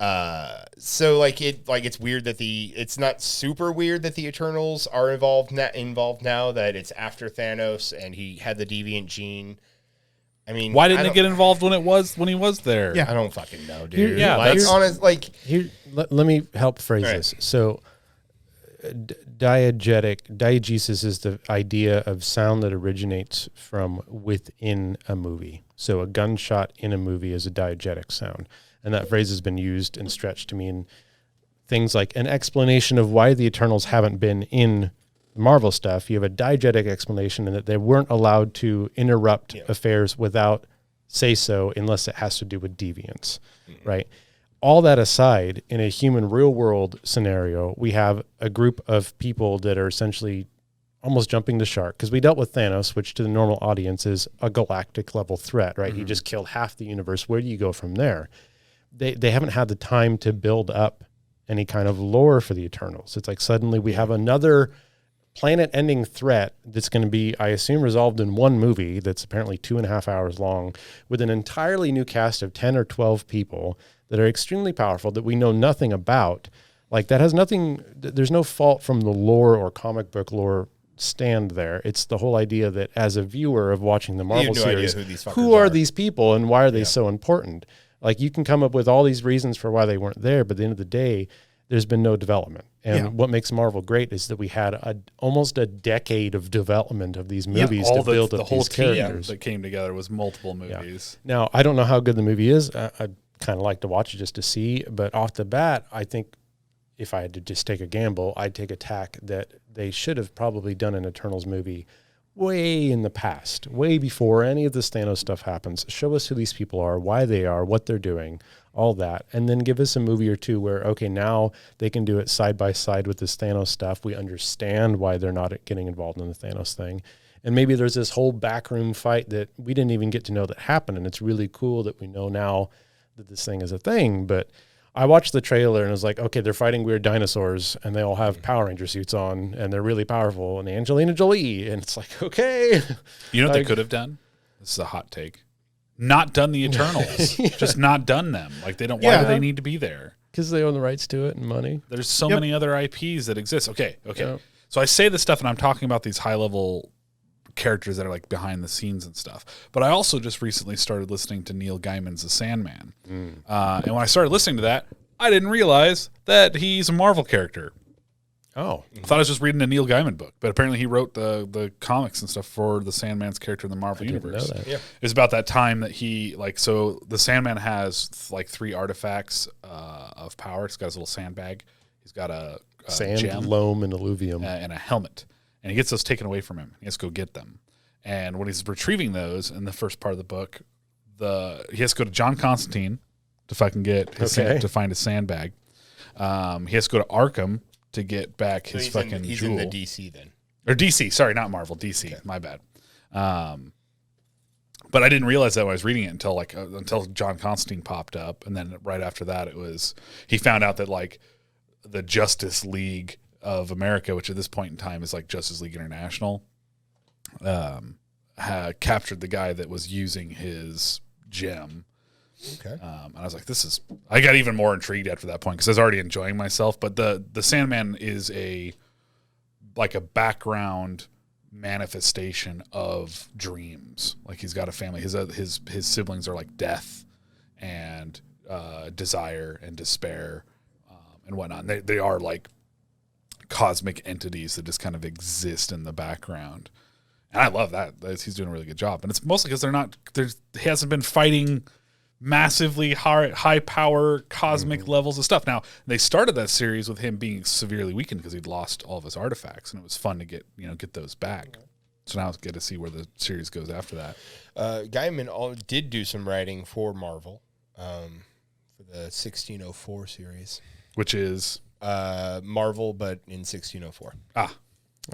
So it's weird that it's not super weird that the Eternals are involved now that it's after Thanos and he had the deviant gene. I mean,
Why didn't they get involved when he was there?
Yeah.
I don't fucking know, dude.
Yeah,
like
that's-
honest, like
Here, let me help phrase
All right.
this. So, diegesis is the idea of sound that originates from within a movie. So, a gunshot in a movie is a diegetic sound. And that phrase has been used and stretched to mean things like an explanation of why the Eternals haven't been in Marvel stuff. You have a diegetic explanation in that they weren't allowed to interrupt affairs without say so unless it has to do with deviance, right? All that aside, in a human real world scenario, we have a group of people that are essentially almost jumping the shark because we dealt with Thanos, which to the normal audience is a galactic level threat, right? He just killed half the universe. Where do you go from there? They haven't had the time to build up any kind of lore for the Eternals. It's like suddenly we have another planet-ending threat that's going to be, I assume, resolved in one movie that's apparently 2.5 hours long with an entirely new cast of 10 or 12 people that are extremely powerful that we know nothing about. Like that has nothing, there's no fault from the lore or comic book lore stand there. It's the whole idea that as a viewer of watching the Marvel
no idea
series,
who these fuckers
who are
are.
these people and why are they so important? Like you can come up with all these reasons for why they weren't there, but at the end of the day, there's been no development. And what makes Marvel great is that we had almost a decade of development of these movies to build
the
up
whole
these
team
characters.
that came together was multiple movies.
Now, I don't know how good the movie is. I'd kind of like to watch it just to see. But off the bat, I think if I had to just take a gamble, I'd take a tack that they should have probably done an Eternals movie way in the past, way before any of this Thanos stuff happens. Show us who these people are, why they are, what they're doing, all that. And then give us a movie or two where, okay, now they can do it side by side with this Thanos stuff. We understand why they're not getting involved in the Thanos thing. And maybe there's this whole backroom fight that we didn't even get to know that happened. And it's really cool that we know now that this thing is a thing. But I watched the trailer and I was like, okay, they're fighting weird dinosaurs and they all have Power Ranger suits on and they're really powerful and Angelina Jolie. And it's like, okay.
You know what they could have done? This is a hot take. Not done the Eternals. Just not done them. Like they don't, why do they need to be there?
Because they own the rights to it and money.
There's so many other IPs that exist. Okay. So I say this stuff and I'm talking about these high level characters that are like behind the scenes and stuff. But I also just recently started listening to Neil Gaiman's The Sandman. And when I started listening to that, I didn't realize that he's a Marvel character.
Oh.
I thought I was just reading a Neil Gaiman book, but apparently he wrote the comics and stuff for the Sandman's character in the Marvel universe.
Yeah.
It's about that time that he, like, so the Sandman has like 3 artifacts of power. He's got his little sandbag. He's got a
Sand,
gem,
loam, and alluvium.
and a helmet. And he gets those taken away from him. He has to go get them. And when he's retrieving those in the first part of the book, he has to go to John Constantine to fucking get his to find his sandbag. He has to go to Arkham to get back his fucking
he's
jewel.
in the DC then.
Or DC, sorry, not Marvel, DC. Okay. My bad. But I didn't realize that when I was reading it until John Constantine popped up, and then right after that, he found out that like the Justice League of America, which at this point in time is like Justice League International, had captured the guy that was using his gem.
Okay.
And I was like, I got even more intrigued after that point because I was already enjoying myself. But the Sandman is a background manifestation of dreams. Like he's got a family. His siblings are like death and desire and despair and whatnot. And they are like cosmic entities that just kind of exist in the background. And I love that. He's doing a really good job. And it's mostly because he hasn't been fighting massively high power cosmic levels of stuff. Now, they started that series with him being severely weakened because he'd lost all of his artifacts, and it was fun to get those back. So now it's good to see where the series goes after that.
Gaiman did do some writing for Marvel for the 1604 series,
which is
Marvel, but in 1604.
I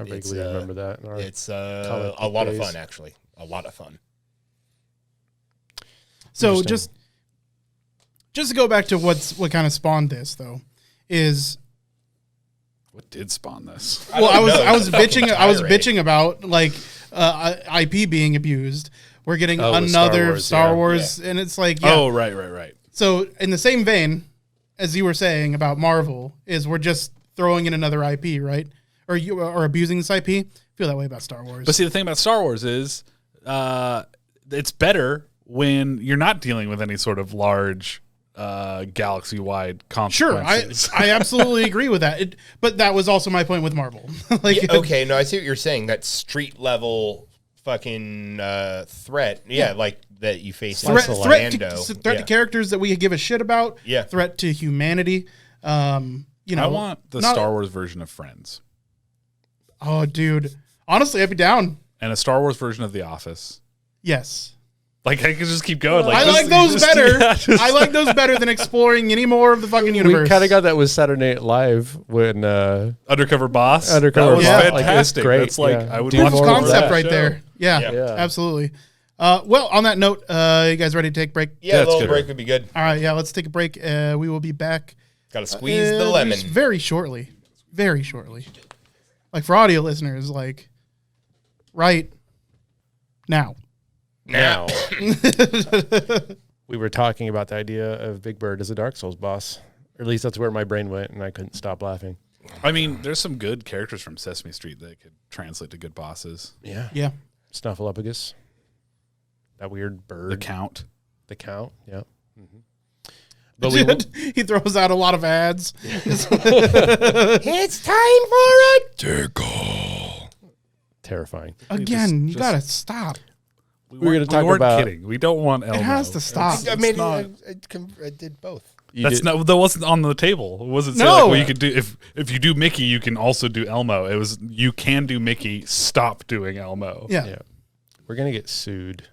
vaguely remember that.
It's a lot of fun, actually. A lot of fun.
So just to go back to what kind of spawned this, though, is
what did spawn this?
Well, I was bitching about like IP being abused. We're getting another Star Wars, and it's like, yeah.
Oh, right.
So in the same vein as you were saying about Marvel, is we're just throwing in another IP, right? Or you are abusing this IP. I feel that way about Star Wars.
But see, the thing about Star Wars is it's better when you're not dealing with any sort of large galaxy-wide consequences.
Sure, I absolutely agree with that. But that was also my point with Marvel.
Okay, no, I see what you're saying. That street level fucking threat, like that you face.
Threat to characters that we give a shit about.
Yeah,
threat to humanity.
I want the Star Wars version of Friends.
Oh, dude, honestly, I'd be down.
And a Star Wars version of The Office.
Yes.
Like, I could just keep going. Like,
I like those better. I like those better than exploring any more of the fucking universe.
We kind of got that with Saturday Night Live when
Undercover Boss.
That was
fantastic.
Great.
That's like I would
proof
watch
of concept right
show.
there. Yeah, absolutely. Well, on that note, you guys ready to take a break?
Yeah, a little break would be good.
All right, yeah, let's take a break. We will be back.
Got to squeeze the lemon.
Very shortly. Very shortly. Like for audio listeners, like right now.
We were talking about the idea of Big Bird as a Dark Souls boss. Or at least that's where my brain went, and I couldn't stop laughing.
I mean, there's some good characters from Sesame Street that could translate to good bosses.
Yeah.
Snuffleupagus. That weird bird.
The Count,
yeah. Mm-hmm.
But he throws out a lot of ads.
It's time for a tickle.
Terrifying.
Again, you gotta stop.
We're going to talk
we weren't
about.
kidding. We don't want Elmo.
It has to stop.
I mean, I did both.
That wasn't on the table. It wasn't say
No.
like, well, you could do if you do Mickey, you can also do Elmo. It was you can do Mickey. Stop doing Elmo.
Yeah.
We're gonna get sued.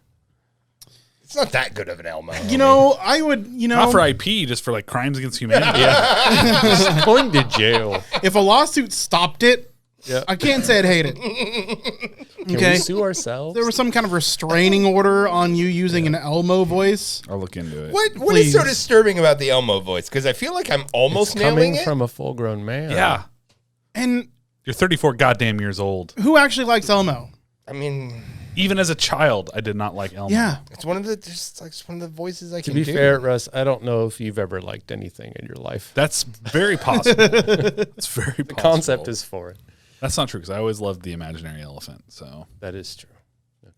It's not that good of an Elmo.
You know, I would,
Not for IP, just for like crimes against humanity.
He's going to jail.
if a lawsuit stopped it,
Yeah.
I can't say I'd hate it.
Can
Okay.
we sue ourselves?
There was some kind of restraining order on you using an Elmo voice.
I'll look into it.
What
Please.
is so disturbing about the Elmo voice? Because I feel like I'm almost
it's
nailing
coming
it.
from a full-grown man.
Yeah,
And
you're 34 goddamn years old.
who actually likes Elmo?
I mean,
Even as a child, I did not like Elmo.
Yeah.
it's one of the voices I
To
can
be
do.
fair, Russ, I don't know if you've ever liked anything in your life.
That's very possible. It's very possible.
The concept is for it.
That's not true because I always loved the imaginary elephant. So
That is true. Okay.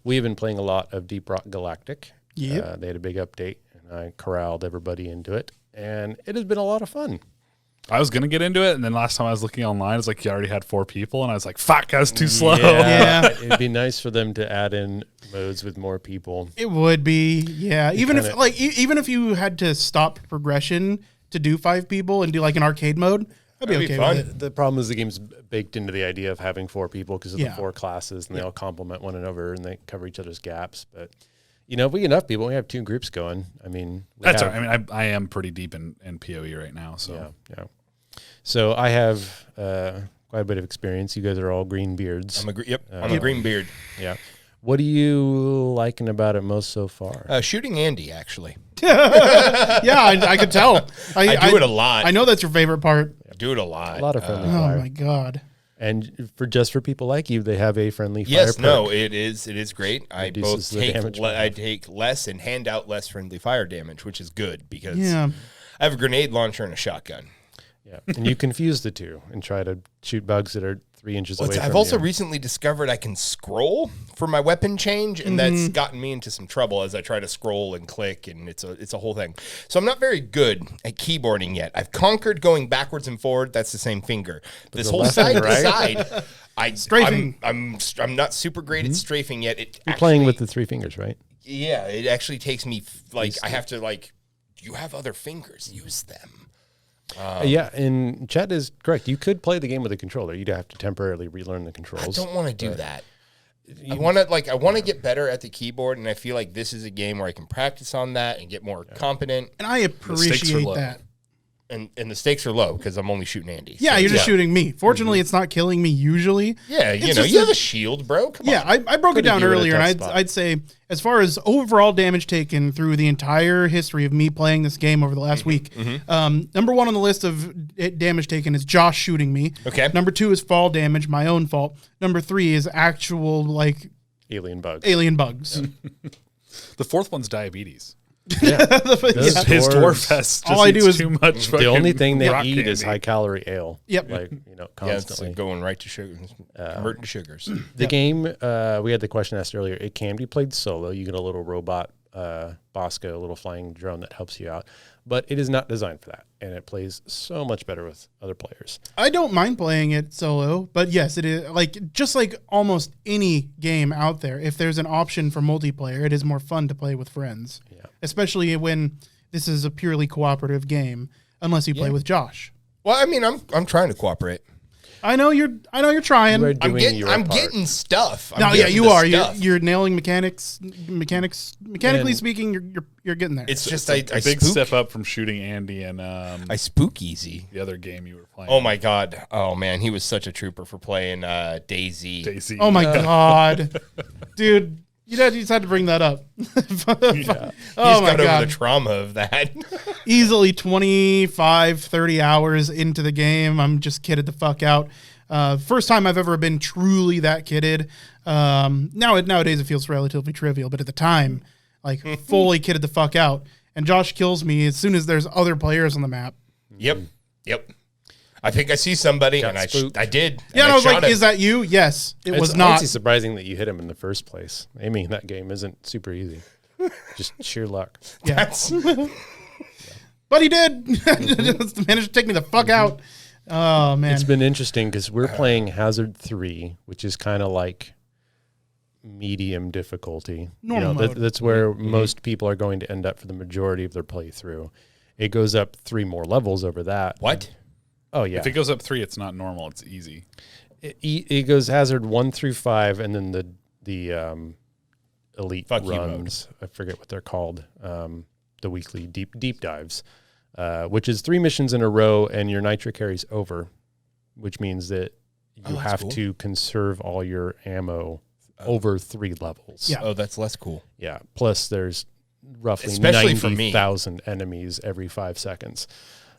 We've been playing a lot of Deep Rock Galactic.
Yep.
They had a big update, and I corralled everybody into it, and it has been a lot of fun.
I was gonna get into it, and then last time I was looking online, it's like you already had 4 people, and I was like, "Fuck, I was too slow."
Yeah.
It'd be nice for them to add in modes with more people.
It would be, yeah. Even
kinda-
if like even if you had to stop progression to do 5 people and do like an arcade mode, I'd be
That'd be
okay
fun.
with it.
The problem is the game's baked into the idea of having 4 people because of
Yeah.
the 4 classes, and they all complement one another, and they cover each other's gaps. But if we get enough people, we have 2 groups going. I mean,
That's all right. I mean, I am pretty deep in PoE right now, so
yeah. So I have quite a bit of experience. You guys are all green beards.
I'm a green beard.
Yeah. What are you liking about it most so far?
Shooting Andy, actually.
Yeah, I could tell.
I do it a lot.
I know that's your favorite part.
I do it a lot.
A lot of friendly
Oh
fire.
my god.
And for people like you, they have a friendly fire
Yes,
perk.
no, it is great. I
Reduces
both
the damage
I take less and hand out less friendly fire damage, which is good because
Yeah.
I have a grenade launcher and a shotgun.
Yeah. And you confuse the two and try to shoot bugs that are 3 inches away from
I've also
you.
recently discovered I can scroll for my weapon change, and that's gotten me into some trouble as I try to scroll and click, and it's a whole thing. So I'm not very good at keyboarding yet. I've conquered going backwards and forward. That's the same finger. This whole
left and
side to
right?
side.
Strafing.
I'm not super great at strafing yet.
You're playing with the 3 fingers, right?
Yeah, it actually takes me I have to you have other fingers, use them.
Yeah, and Chet is correct. You could play the game with a controller. You'd have to temporarily relearn the
I
controls.
don't want to do that. I want to get better at the keyboard, and I feel like this is a game where I can practice on that and get more competent.
And I
stakes are
appreciate
low.
that.
And the stakes are low because I'm only shooting Andy.
Yeah,
So,
you're just shooting me. Fortunately, it's not killing me usually.
Yeah,
It's
you
just
have a shield, bro. Come
Yeah,
on.
I broke it
Put a
down
gear in a
earlier, and
tough spot.
I'd say as far as overall damage taken through the entire history of me playing this game over the last week, number 1 on the list of damage taken is Josh shooting me.
Okay.
Number 2 is fall damage, my own fault. Number 3 is actual
Alien bugs.
alien bugs.
the 4th one's diabetes.
Yeah.
Yeah.
His
dwarves-
dwarf has just
All I do
eats
is-
too much.
The only
fucking
thing they
rock
eat is
candy.
high-calorie ale.
Yep.
Like,
Yeah, it's
constantly.
going right to sugar, converting to sugars.
The game, we had the question asked earlier, it can be played solo. You get a little robot, Bosco, a little flying drone that helps you out. But it is not designed for that. And it plays so much better with other players.
I don't mind playing it solo, but yes, it is just like almost any game out there. If there's an option for multiplayer, it is more fun to play with friends.
Yeah.
Especially when this is a purely cooperative game, unless you play with Josh.
Well, I mean, I'm trying to cooperate.
I know you're trying.
You are doing your part.
getting stuff.
No, yeah, you are.
Stuff.
You're nailing mechanically
And-
speaking. You're getting there.
It's just
a
I
big
spook.
step up from shooting Andy and
I spook easy.
the other game you were playing.
Oh my god. Oh man, he was such a trooper for playing Daisy.
Daisy.
Oh my god, dude! You just had to bring that up.
He's
Oh my
got over
god!
the trauma of that.
Easily 25, 30 hours into the game, I'm just kidded the fuck out. First time I've ever been truly that kidded. Nowadays it feels relatively trivial, but at the time, fully kidded the fuck out. And Josh kills me as soon as there's other players on the map.
Yep. I think I see somebody,
Got
and
spooked.
I did.
Yeah, and I was
shot
like,
him.
is that you? Yes, it was
It's
not.
honestly surprising that you hit him in the first place. Aiming that game isn't super easy. Just sheer luck.
Yeah.
That's-
But he did. Just managed to take me the fuck out. Oh, man.
It's been interesting because we're playing Hazard 3, which is kind of like medium difficulty.
Normal mode.
That's where most people are going to end up for the majority of their playthrough. It goes up 3 more levels over that.
What?
Oh yeah.
If it goes up 3, it's not normal. It's easy.
It goes hazard 1 through 5, and then the elite runs. I forget what they're called. The weekly deep dives, which is 3 missions in a row, and your nitro carries over, which means that you have to conserve all your ammo over 3 levels.
Yeah.
Oh, that's less cool.
Yeah. Plus, there's roughly
Especially for me.
90,000 enemies every 5 seconds.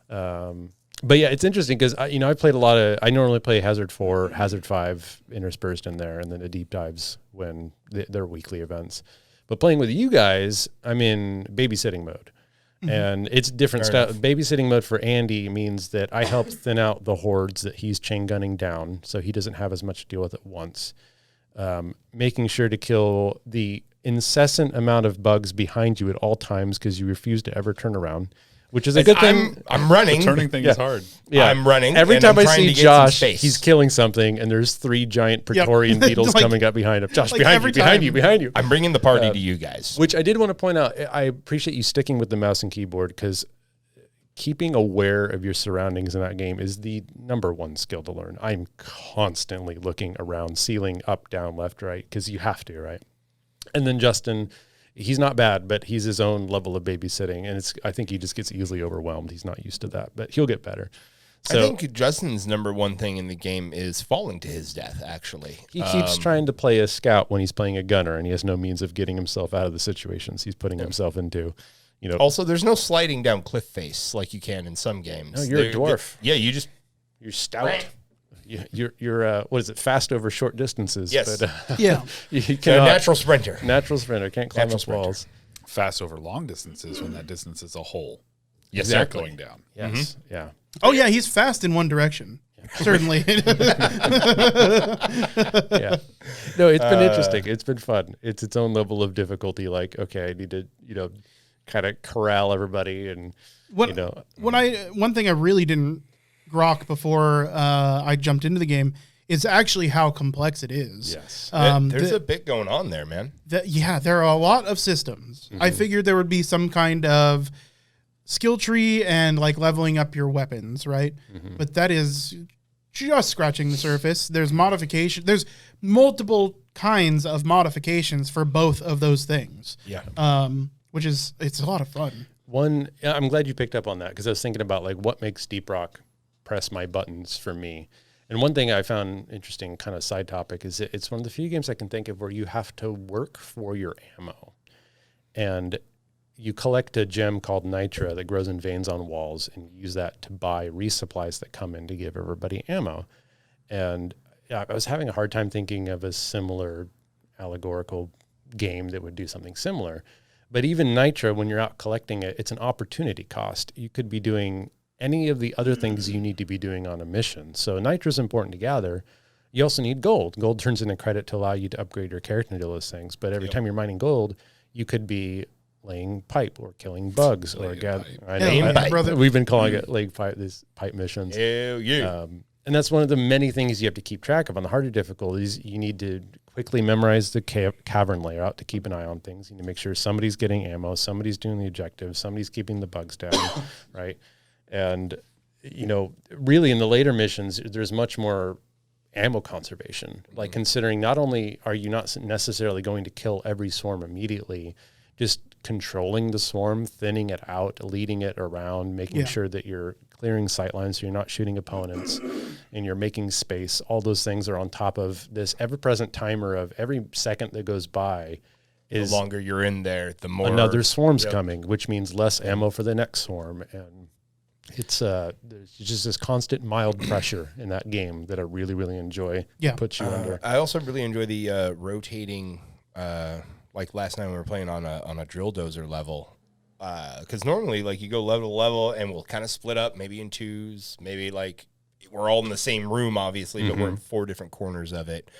But yeah, it's interesting because I played a lot of. I normally play Hazard 4, Hazard 5 interspersed in there, and then the deep dives when they're weekly events. But playing with you guys, I'm in babysitting mode. And it's different style. Babysitting mode for Andy means that I help thin out the hordes that he's chain gunning down, so he doesn't have as much to deal with at once. Making sure to kill the incessant amount of bugs behind you at all times because you refuse to ever turn around, which is a good thing.
I'm running.
The turning thing is hard.
Yeah.
I'm running.
Every
and
time
I'm
I
trying
see
to get some
Josh,
space.
he's killing something, and there's 3 giant Praetorian beetles
Like-
coming up behind him. Josh,
like
behind
every
you, behind
time.
you, behind you.
I'm bringing the party to you guys.
Which I did want to point out, I appreciate you sticking with the mouse and keyboard because keeping aware of your surroundings in that game is the number 1 skill to learn. I'm constantly looking around, ceiling, up, down, left, right, because you have to, right? And then Justin, he's not bad, but he's his own level of babysitting, and I think he just gets easily overwhelmed. He's not used to that, but he'll get better. So
I think Justin's number 1 thing in the game is falling to his death, actually.
he keeps trying to play a scout when he's playing a gunner, and he has no means of getting himself out of the situations he's putting himself into.
Also, there's no sliding down cliff face like you can in some games.
No, you're a dwarf.
You're
stout. You're what is it? Fast over short distances.
Yes.
But,
Yeah.
you
a
cannot,
natural sprinter.
natural sprinter can't climb up walls.
Fast over long distances when that distance is a hole.
Yes,
Exactly. Going down.
Yes. Yeah.
Oh yeah, he's fast in one direction. Certainly.
Yeah. No, it's been interesting. It's been fun. It's its own level of difficulty. Like, okay, I need to, kind of corral everybody and,
One thing I really didn't grok before I jumped into the game is actually how complex it is.
Yes.
There's a bit going on there, man.
There are a lot of systems. I figured there would be some kind of skill tree and like leveling up your weapons, right? But that is just scratching the surface. There's modification. There's multiple kinds of modifications for both of those things.
Yeah.
Which is, it's a lot of fun.
I'm glad you picked up on that because I was thinking about like what makes Deep Rock press my buttons for me. And one thing I found interesting, kind of side topic, is it's one of the few games I can think of where you have to work for your ammo. And you collect a gem called Nitra that grows in veins on walls, and you use that to buy resupplies that come in to give everybody ammo. And I was having a hard time thinking of a similar allegorical game that would do something similar. But even Nitra, when you're out collecting it, it's an opportunity cost. You could be doing any of the other things you need to be doing on a mission. So Nitra is important to gather. You also need gold. Gold turns into credit to allow you to upgrade your character and do those things. But every time you're mining gold, you could be laying pipe or killing bugs or we've been calling it laying pipe, these pipe missions.
Hell yeah.
And that's one of the many things you have to keep track of. On the harder difficulties, you need to quickly memorize the cavern layout to keep an eye on things. You need to make sure somebody's getting ammo, somebody's doing the objective, somebody's keeping the bugs down, right? And, really in the later missions, there's much more ammo conservation. Like considering not only are you not necessarily going to kill every swarm immediately, just controlling the swarm, thinning it out, leading it around, making sure that you're clearing sight lines so you're not shooting opponents and you're making space. All those things are on top of this ever-present timer of every second that goes by is
the longer you're in there, the more
another swarm's coming, which means less ammo for the next swarm. And it's there's just this constant mild pressure in that game that I really, really enjoy.
Yeah.
Puts you under.
I also really enjoy the rotating, like last night we were playing on a drill dozer level. Because normally, like, you go level to level and we'll kind of split up, maybe in twos, maybe like we're all in the same room, obviously, but we're in 4 different corners of it.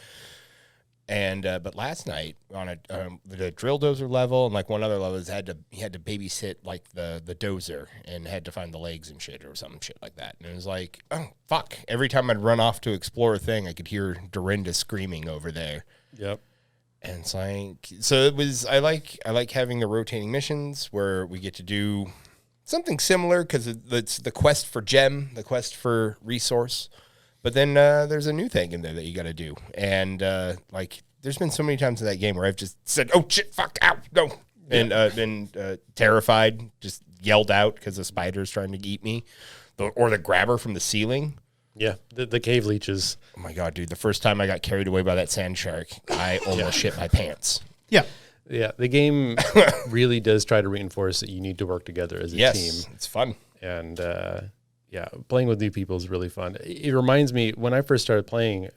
And but last night on the drill dozer level and like one other level, he had to babysit like the dozer and had to find the legs and shit or some shit like that. And it was like, oh fuck! Every time I'd run off to explore a thing, I could hear Dorinda screaming over there.
Yep.
And it's like, so it was. I like having the rotating missions where we get to do something similar because it's the quest for gem, the quest for resource. But then there's a new thing in there that you got to do. And like there's been so many times in that game where I've just said, oh, shit, fuck, ow, go. And been terrified, just yelled out because the spider's trying to eat me. Or the grabber from the ceiling.
Yeah, the cave leeches.
Oh, my God, dude. The first time I got carried away by that sand shark, I almost shit my pants.
Yeah.
Yeah, the game really does try to reinforce that you need to work together as a team.
It's fun.
And playing with new people is really fun. It reminds me, when I first started playing,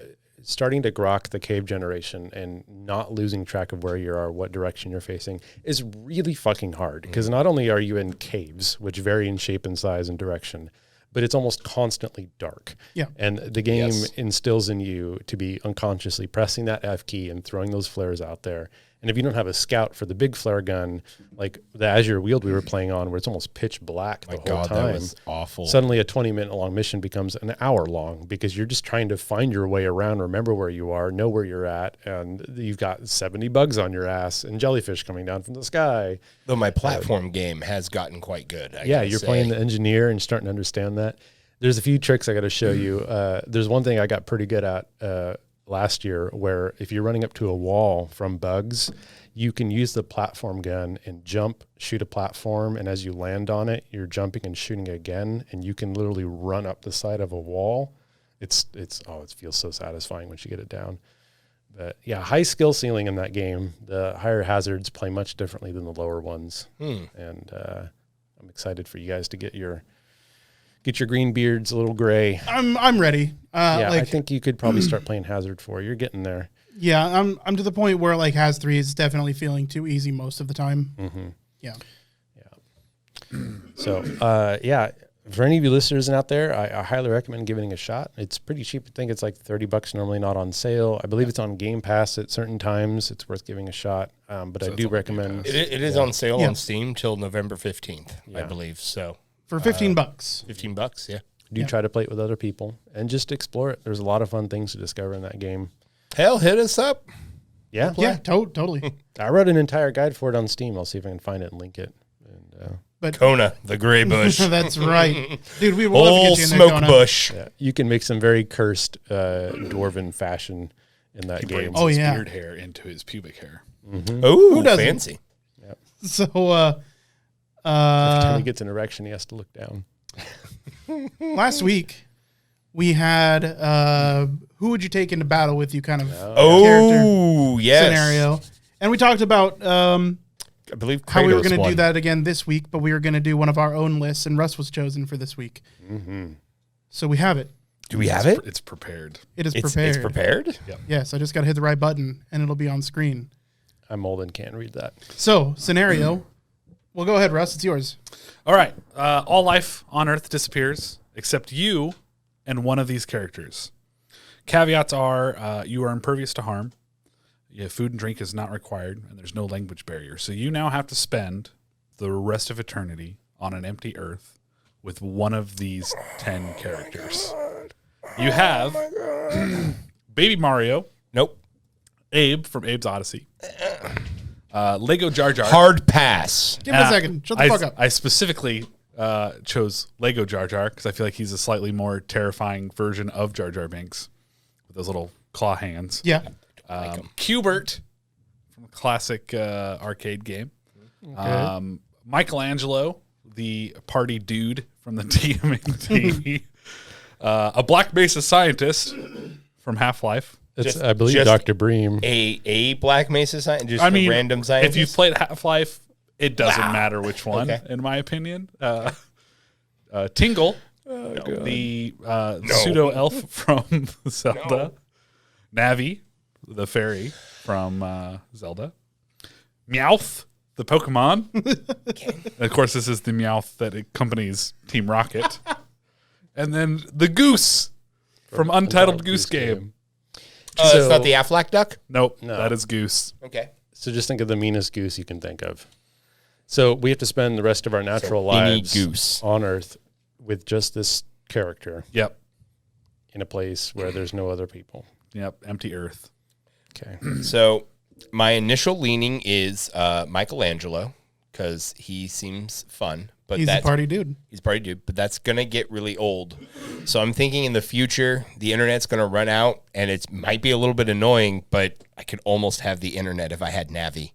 starting to grok the cave generation and not losing track of where you are, what direction you're facing is really fucking hard. Because not only are you in caves, which vary in shape and size and direction, but it's almost constantly dark.
Yeah.
And the game instills in you to be unconsciously pressing that F key and throwing those flares out there. And if you don't have a scout for the big flare gun, like the Azure Wield we were playing on, where it's almost pitch black the whole time,
that was awful.
Suddenly a 20-minute long mission becomes an hour long because you're just trying to find your way around, remember where you are, know where you're at, and you've got 70 bugs on your ass and jellyfish coming down from the sky.
Though my platform game has gotten quite good.
You're playing the engineer and starting to understand that. There's a few tricks I got to show you. There's one thing I got pretty good at last year where if you're running up to a wall from bugs, you can use the platform gun and jump, shoot a platform, and as you land on it, you're jumping and shooting again, and you can literally run up the side of a wall. It feels so satisfying once you get it down. But yeah, high skill ceiling in that game. The higher hazards play much differently than the lower ones. And I'm excited for you guys to get your green beards a little gray.
I'm ready.
I think you could probably start playing Hazard 4. You're getting there.
Yeah, I'm to the point where like Haz 3 is definitely feeling too easy most of the time.
Mm-hmm.
Yeah.
So, for any of you listeners out there, I highly recommend giving it a shot. It's pretty cheap. I think it's like $30 normally, not on sale. I believe it's on Game Pass at certain times. It's worth giving a shot. But I do recommend.
It is on sale on Steam till November 15th, I believe. So
for $15.
$15, yeah.
Do try to play it with other people and just explore it. There's a lot of fun things to discover in that game.
Hell, hit us up.
Yeah.
Yeah, totally.
I wrote an entire guide for it on Steam. I'll see if I can find it and link it. And,
but
Kona, the gray bush.
That's right. Dude, we will love to
Whole
get you in
smoke
Kona.
bush.
yeah, you can make some very cursed dwarven fashion in that game.
Oh,
his
yeah.
beard hair into his pubic hair.
Ooh,
Who doesn't?
fancy.
So,
Every time he gets an erection, he has to look down.
last week we had who would you take into battle with you kind of
Oh, yes.
scenario. And we talked about
I believe
how we were
Kratos
going to
won.
do that again this week, but we were going to do one of our own lists, and Russ was chosen for this week.
Mm-hmm.
So we have it.
Do we have it?
It's prepared.
It is
It's
prepared.
prepared?
Yes, I just got to hit the right button, and it'll be on screen.
I'm old and can't read that.
So, scenario. Well, go ahead, Russ. It's yours.
All right. All life on Earth disappears except you and one of these characters. Caveats are you are impervious to harm. Yeah, food and drink is not required, and there's no language barrier. So you now have to spend the rest of eternity on an empty Earth with one of these 10 characters. You have Baby Mario.
Nope.
Abe from Abe's Odyssey. Lego Jar Jar.
Hard pass.
Give it a second. Shut the fuck up.
I specifically chose Lego Jar Jar because I feel like he's a slightly more terrifying version of Jar Jar Binks with those little claw hands.
Yeah.
Qbert from a classic arcade game.
Okay.
Michelangelo, the party dude from the TMNT. A Black Mesa scientist from Half-Life.
I believe
just
Dr. Bream.
A Black Mesa scientist, just
I mean,
a random scientist.
if you've played Half-Life, it doesn't matter which one,
Okay.
in my opinion. Tingle, the pseudo-elf from Zelda. Navi, the fairy from Zelda. Meowth, the Pokemon. And of course, this is the Meowth that accompanies Team Rocket. And then the Goose from Untitled Goose Game.
It's not the Aflac duck?
Nope,
No.
that is Goose.
Okay.
So just think of the meanest goose you can think of. So we have to spend the rest of our natural lives
goose.
on Earth with just this character
Yep,
in a place where there's no other people.
yep, empty Earth.
Okay.
So my initial leaning is Michelangelo because he seems fun. But
He's a
that's
party dude.
He's a party dude, but that's gonna get really old. So I'm thinking in the future, the internet's gonna run out, and it might be a little bit annoying, but I could almost have the internet if I had Navi.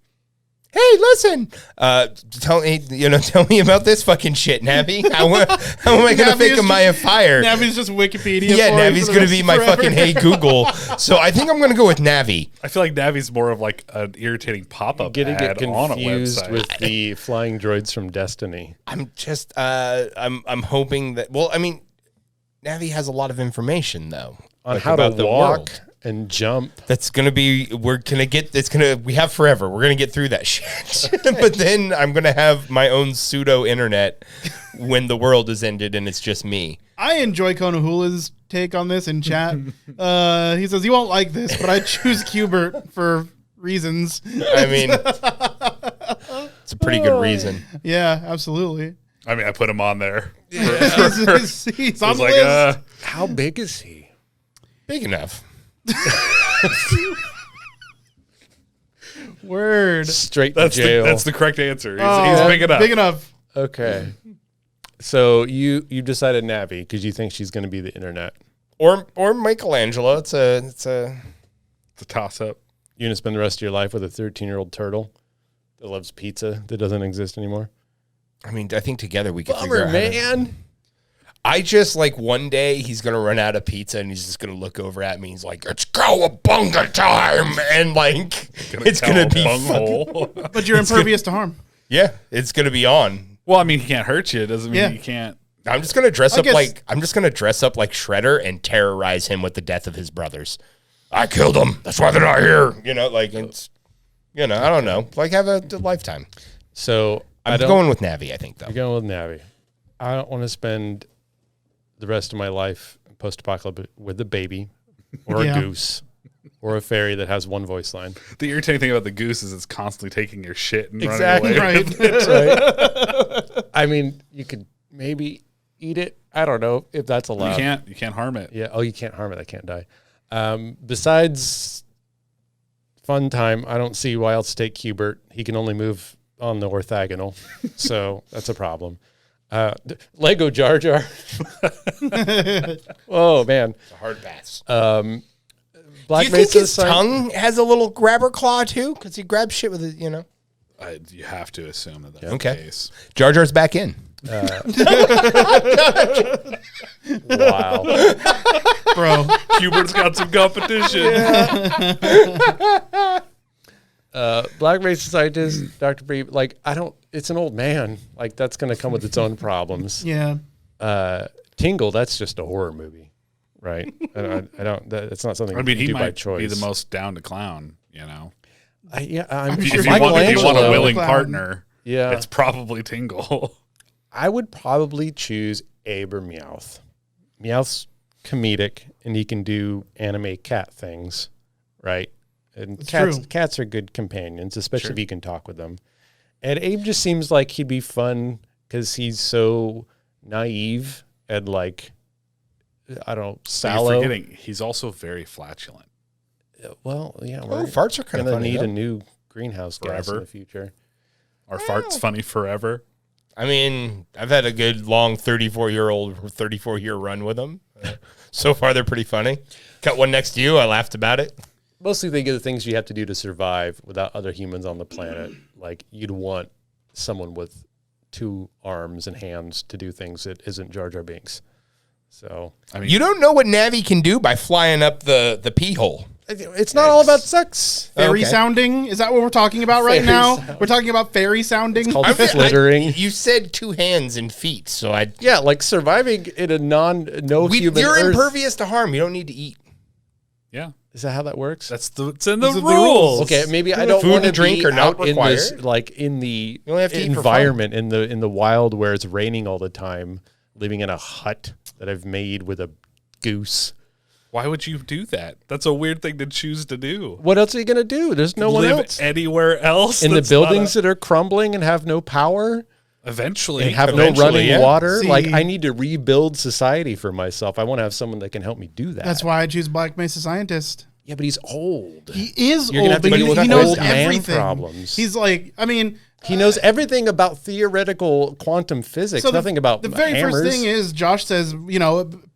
Hey, listen, tell me about this fucking shit, Navi. How am I gonna think of my fire?
Navi's just Wikipedia.
Yeah,
for him
Navi's
for the
gonna
rest
be
of
my
forever.
fucking hey Google. So I think I'm gonna go with Navi.
I feel like Navi's more of like an irritating pop-up
Getting
ad
get
on a
confused
website.
with the flying droids from Destiny.
I'm just I'm hoping that. Well, I mean, Navi has a lot of information though
On
like,
how to
about the
walk
world.
and jump.
That's gonna be. We have forever. We're gonna get through that shit. But then I'm gonna have my own pseudo internet when the world is ended and it's just me.
I enjoy Konohula's take on this in chat. He says, you won't like this, but I choose Qbert for reasons.
I mean, it's a pretty good reason.
Yeah, absolutely.
I mean, I put him on there.
He's
I
on
was
the
like,
list.
How big is he?
Big enough.
Word.
Straight to
that's
jail.
that's the correct answer. He's
Oh,
big enough.
Big enough.
Okay. So you decided Navi because you think she's going to be the internet.
Or Michelangelo. It's a
It's a toss-up.
You're going to spend the rest of your life with a 13-year-old turtle that loves pizza that doesn't exist anymore.
I mean, I think together we could figure
Bummer,
out how to-
man.
I just like one day he's gonna run out of pizza and he's just gonna look over at me. He's like, "It's cowabunga time," and like it's gonna be
bunghole.
But you're impervious to harm.
yeah, it's gonna be on.
Well, I mean, he can't hurt you. It doesn't mean
Yeah.
you can't.
I'm just gonna dress
I
up
guess-
like Shredder and terrorize him with the death of his brothers. I killed them. That's why they're not here. You know, like it's, I don't know. Like have a lifetime.
So
I'm going with Navi. I think though.
You're going with Navi. I don't want to spend the rest of my life post-apocalyptic with a baby or
Yeah.
a goose or a fairy that has one voice line.
The irritating thing about the goose is it's constantly taking your shit and
Exactly.
running away.
Right.
That's right. I mean, you could maybe eat it. I don't know if that's allowed.
You can't harm it.
Yeah. Oh, you can't harm it. I can't die. Besides fun time, I don't see why else to take Qbert. He can only move on the orthogonal, so that's a problem. Lego Jar Jar. Oh man.
It's a hard pass.
Black
Do you think
Mesa
his
sign-
tongue has a little grabber claw too? Because he grabs shit with it.
You have to assume that that's
Okay.
the case.
Jar Jar's back in.
Wow.
Bro.
Hubert's got some competition.
Black Mesa scientist, Dr. Bree, like it's an old man. Like that's gonna come with its own problems.
Yeah.
Tingle, that's just a horror movie, right? I don't. It's not something
I mean,
you
he
do by
might
choice.
be the most down to clown, you know.
I'm
sure
If
he
you want a
Michelangelo.
willing
Clown.
partner,
Yeah,
it's probably Tingle.
I would probably choose Abe or Meowth. Meowth's comedic, and he can do anime cat things, right? And
That's
cats,
true.
cats are good companions, especially
Sure.
if you can talk with them. And Abe just seems like he'd be fun because he's so naive and like, I don't know,
You're
sallow.
forgetting, he's also very flatulent.
Well, yeah,
Oh,
we're
farts are kind of
gonna
funny.
need
though.
a new greenhouse gas in
Forever.
the future.
Are farts funny forever?
I mean, I've had a good long 34-year run with them. So far, they're pretty funny. Got one next to you. I laughed about it.
Mostly think of the things you have to do to survive without other humans on the planet. Like you'd want someone with 2 arms and hands to do things that isn't Jar Jar Binks. So
I mean,
You don't know what Navi can do by flying up the pee hole.
it's not all about sex.
Fairy
Okay.
sounding? Is that what we're talking about right
Fairy
now?
sound.
We're talking about fairy sounding?
Called
I mean,
flittering.
You said 2 hands and feet, so
Yeah, like surviving in a no human
you're
Earth.
impervious to harm. You don't need to eat.
yeah,
Is that how that works?
it's in the
Those are the
rules.
rules.
Okay, maybe I don't
Food
want to
and drink
be
are not
out in this,
required.
like in the
You only have to eat for
environment in the wild where it's raining all the time, living in a hut that I've made with a goose.
Why would you do that? That's a weird thing to choose to do.
What else are you gonna do? There's no one
Live
else
anywhere else
in the
that's not
buildings that are crumbling and have no power
eventually
and have no
Eventually,
running
yeah.
water.
See-
Like I need to rebuild society for myself. I want to have someone that can help me do that.
That's why I choose Black Mesa Scientist.
Yeah, but he's old.
He is
You're gonna
old,
have to
but
deal with
he knows
old man
everything.
problems.
He's like, I mean,
He knows everything about theoretical quantum physics, nothing about
the very
hammers.
first thing is Josh says,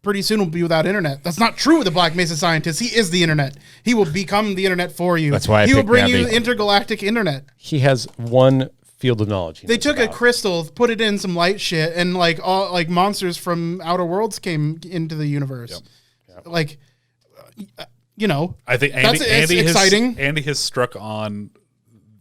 pretty soon we'll be without internet. That's not true with the Black Mesa scientist. He is the internet. He will become the internet for you.
That's why
he will
picked
bring
Navi.
you intergalactic internet.
He has one field of knowledge.
They took a crystal, put it in some light shit, and all monsters from Outer Worlds came into the universe.
Yep.
Like,
I think
that's exciting.
Andy has struck on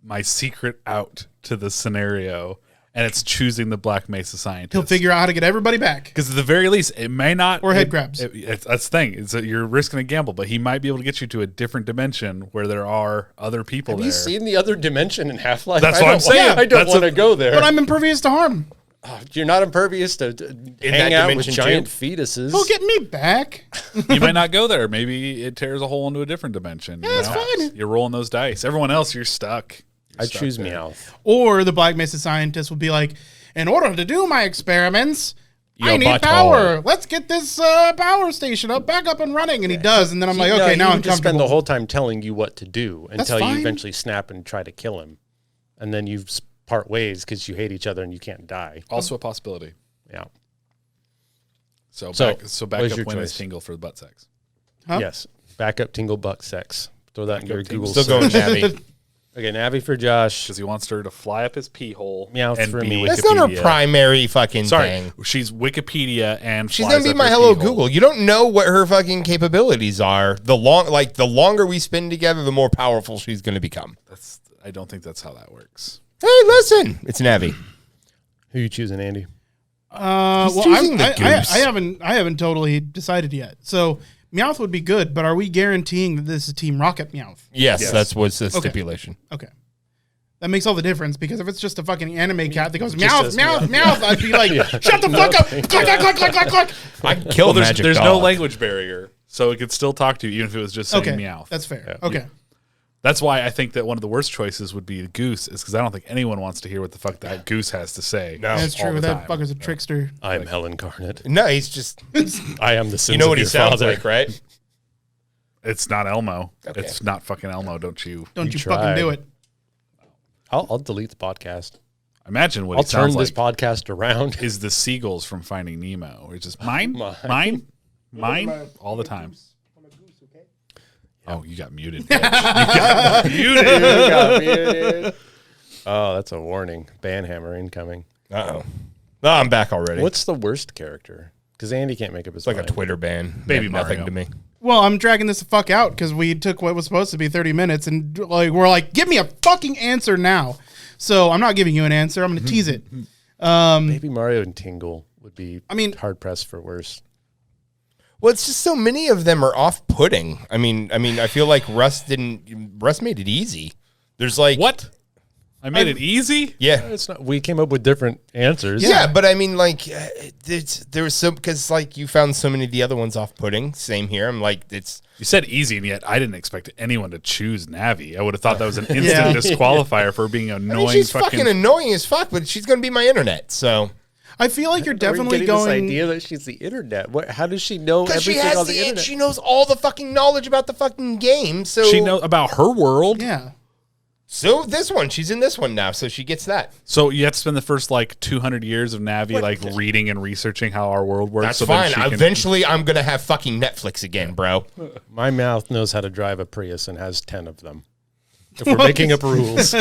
my secret out to the scenario, and it's choosing the Black Mesa scientist.
He'll figure out how to get everybody back.
Because at the very least, it may not...
Or head grabs.
That's the thing. Is that you're risking a gamble, but he might be able to get you to a different dimension where there are other people
Have
there.
you seen the other dimension in Half-Life?
That's what I'm saying.
I don't want to go there.
But I'm impervious to harm.
You're not impervious to hang out with
dimension
giant
too?
fetuses.
He'll get me back.
You might not go there. Maybe it tears a hole into a different dimension.
Yeah, it's fine.
You're rolling those dice. Everyone else, you're stuck.
I choose Meowth.
Or the Black Mesa scientist will be like, in order to do my experiments, I need
but
power. Let's get this power station back up and running. And he does. And then I'm like, okay, now I'm
just spend the
comfortable.
whole time telling you what to do until you
fine.
eventually snap and try to kill him. And then you part ways because you hate each other and you can't die.
Also a possibility.
Yeah.
So
So,
back
what is
up
your
win is
choice?
Tingle for the butt sex.
Huh?
Yes. Backup Tingle Buck Sex. Throw that in your
Tingle.
Google
Still going
search.
Navi.
Okay, Navi for Josh.
Because he wants her to fly up his pee hole
Meowth
and
for
be
me.
Wikipedia.
That's not her primary fucking
Sorry,
thing.
she's Wikipedia and
She's
flies
gonna be
up
my
her
hello
pee hole.
Google. You don't know what her fucking capabilities are. The longer we spend together, the more powerful she's gonna become.
I don't think that's how that works.
Hey, listen, it's Navi.
Who you choosing, Andy?
Well,
choosing the goose.
I haven't totally decided yet. So Meowth would be good, but are we guaranteeing that this is Team Rocket Meowth?
Yes, that's what's the stipulation.
Okay. That makes all the difference because if it's just a fucking anime cat that goes
Just
Meowth,
says
Meowth,
meow.
Meowth, I'd be like, shut the fuck up! Click, click, click, click, click, click.
I can kill
Well,
Magic
there's
Dog.
no language barrier, so it could still talk to you even if it was just saying
Okay,
meow.
that's fair.
Yeah.
Okay.
That's why I think that one of the worst choices would be a goose, is because I don't think anyone wants to hear what the fuck that goose has to say.
No.
That's
all
true.
the
That
time.
fucker's a trickster.
I am Hell Incarnate.
No, he's just.
I am the sins
You know
of
what he
your
sounds
father.
like, right?
It's not Elmo.
Okay.
It's not fucking Elmo. Don't you
Don't you
tried.
fucking do it.
I'll delete the podcast.
imagine what
I'll
he sounds
turn this
like
podcast around.
is the seagulls from Finding Nemo. Where it's just mine, mine, all the time. Oh, you got muted. Bitch. You got muted.
Oh, that's a warning. Banhammer incoming.
Uh-oh. Oh, I'm back already.
What's the worst character? Because Andy can't make up his
It's like
mind.
a Twitter ban.
Baby
Meant nothing
Mario.
to me.
Well, I'm dragging this the fuck out because we took what was supposed to be 30 minutes and we're like, give me a fucking answer now. So I'm not giving you an answer. I'm going to tease it.
Baby Mario and Tingle would be hard pressed for worse.
Well, it's just so many of them are off-putting. I mean, I feel like Russ made it easy. There's like
What? I made it easy?
Yeah.
It's not. We came up with different answers.
Yeah, but I mean, like, there was so because like you found so many of the other ones off-putting. Same here. I'm like, it's
You said easy, and yet I didn't expect anyone to choose Navi. I would have thought that was an instant
Yeah.
disqualifier for being annoying.
I mean, she's fucking annoying as fuck, but she's gonna be my internet. So
I feel like you're definitely
this
going.
idea that she's the internet. How does she know
because
everything
she has
on the internet?
she knows all the fucking knowledge about the fucking game. So
She knows about her world.
Yeah.
So this one, she's in this one now, so she gets that.
So you have to spend the first like 200 years of Navi like reading and researching how our world works.
That's
so then
fine.
she can-
Eventually, I'm gonna have fucking Netflix again, bro.
My mouth knows how to drive a Prius and has 10 of them. If we're making up rules.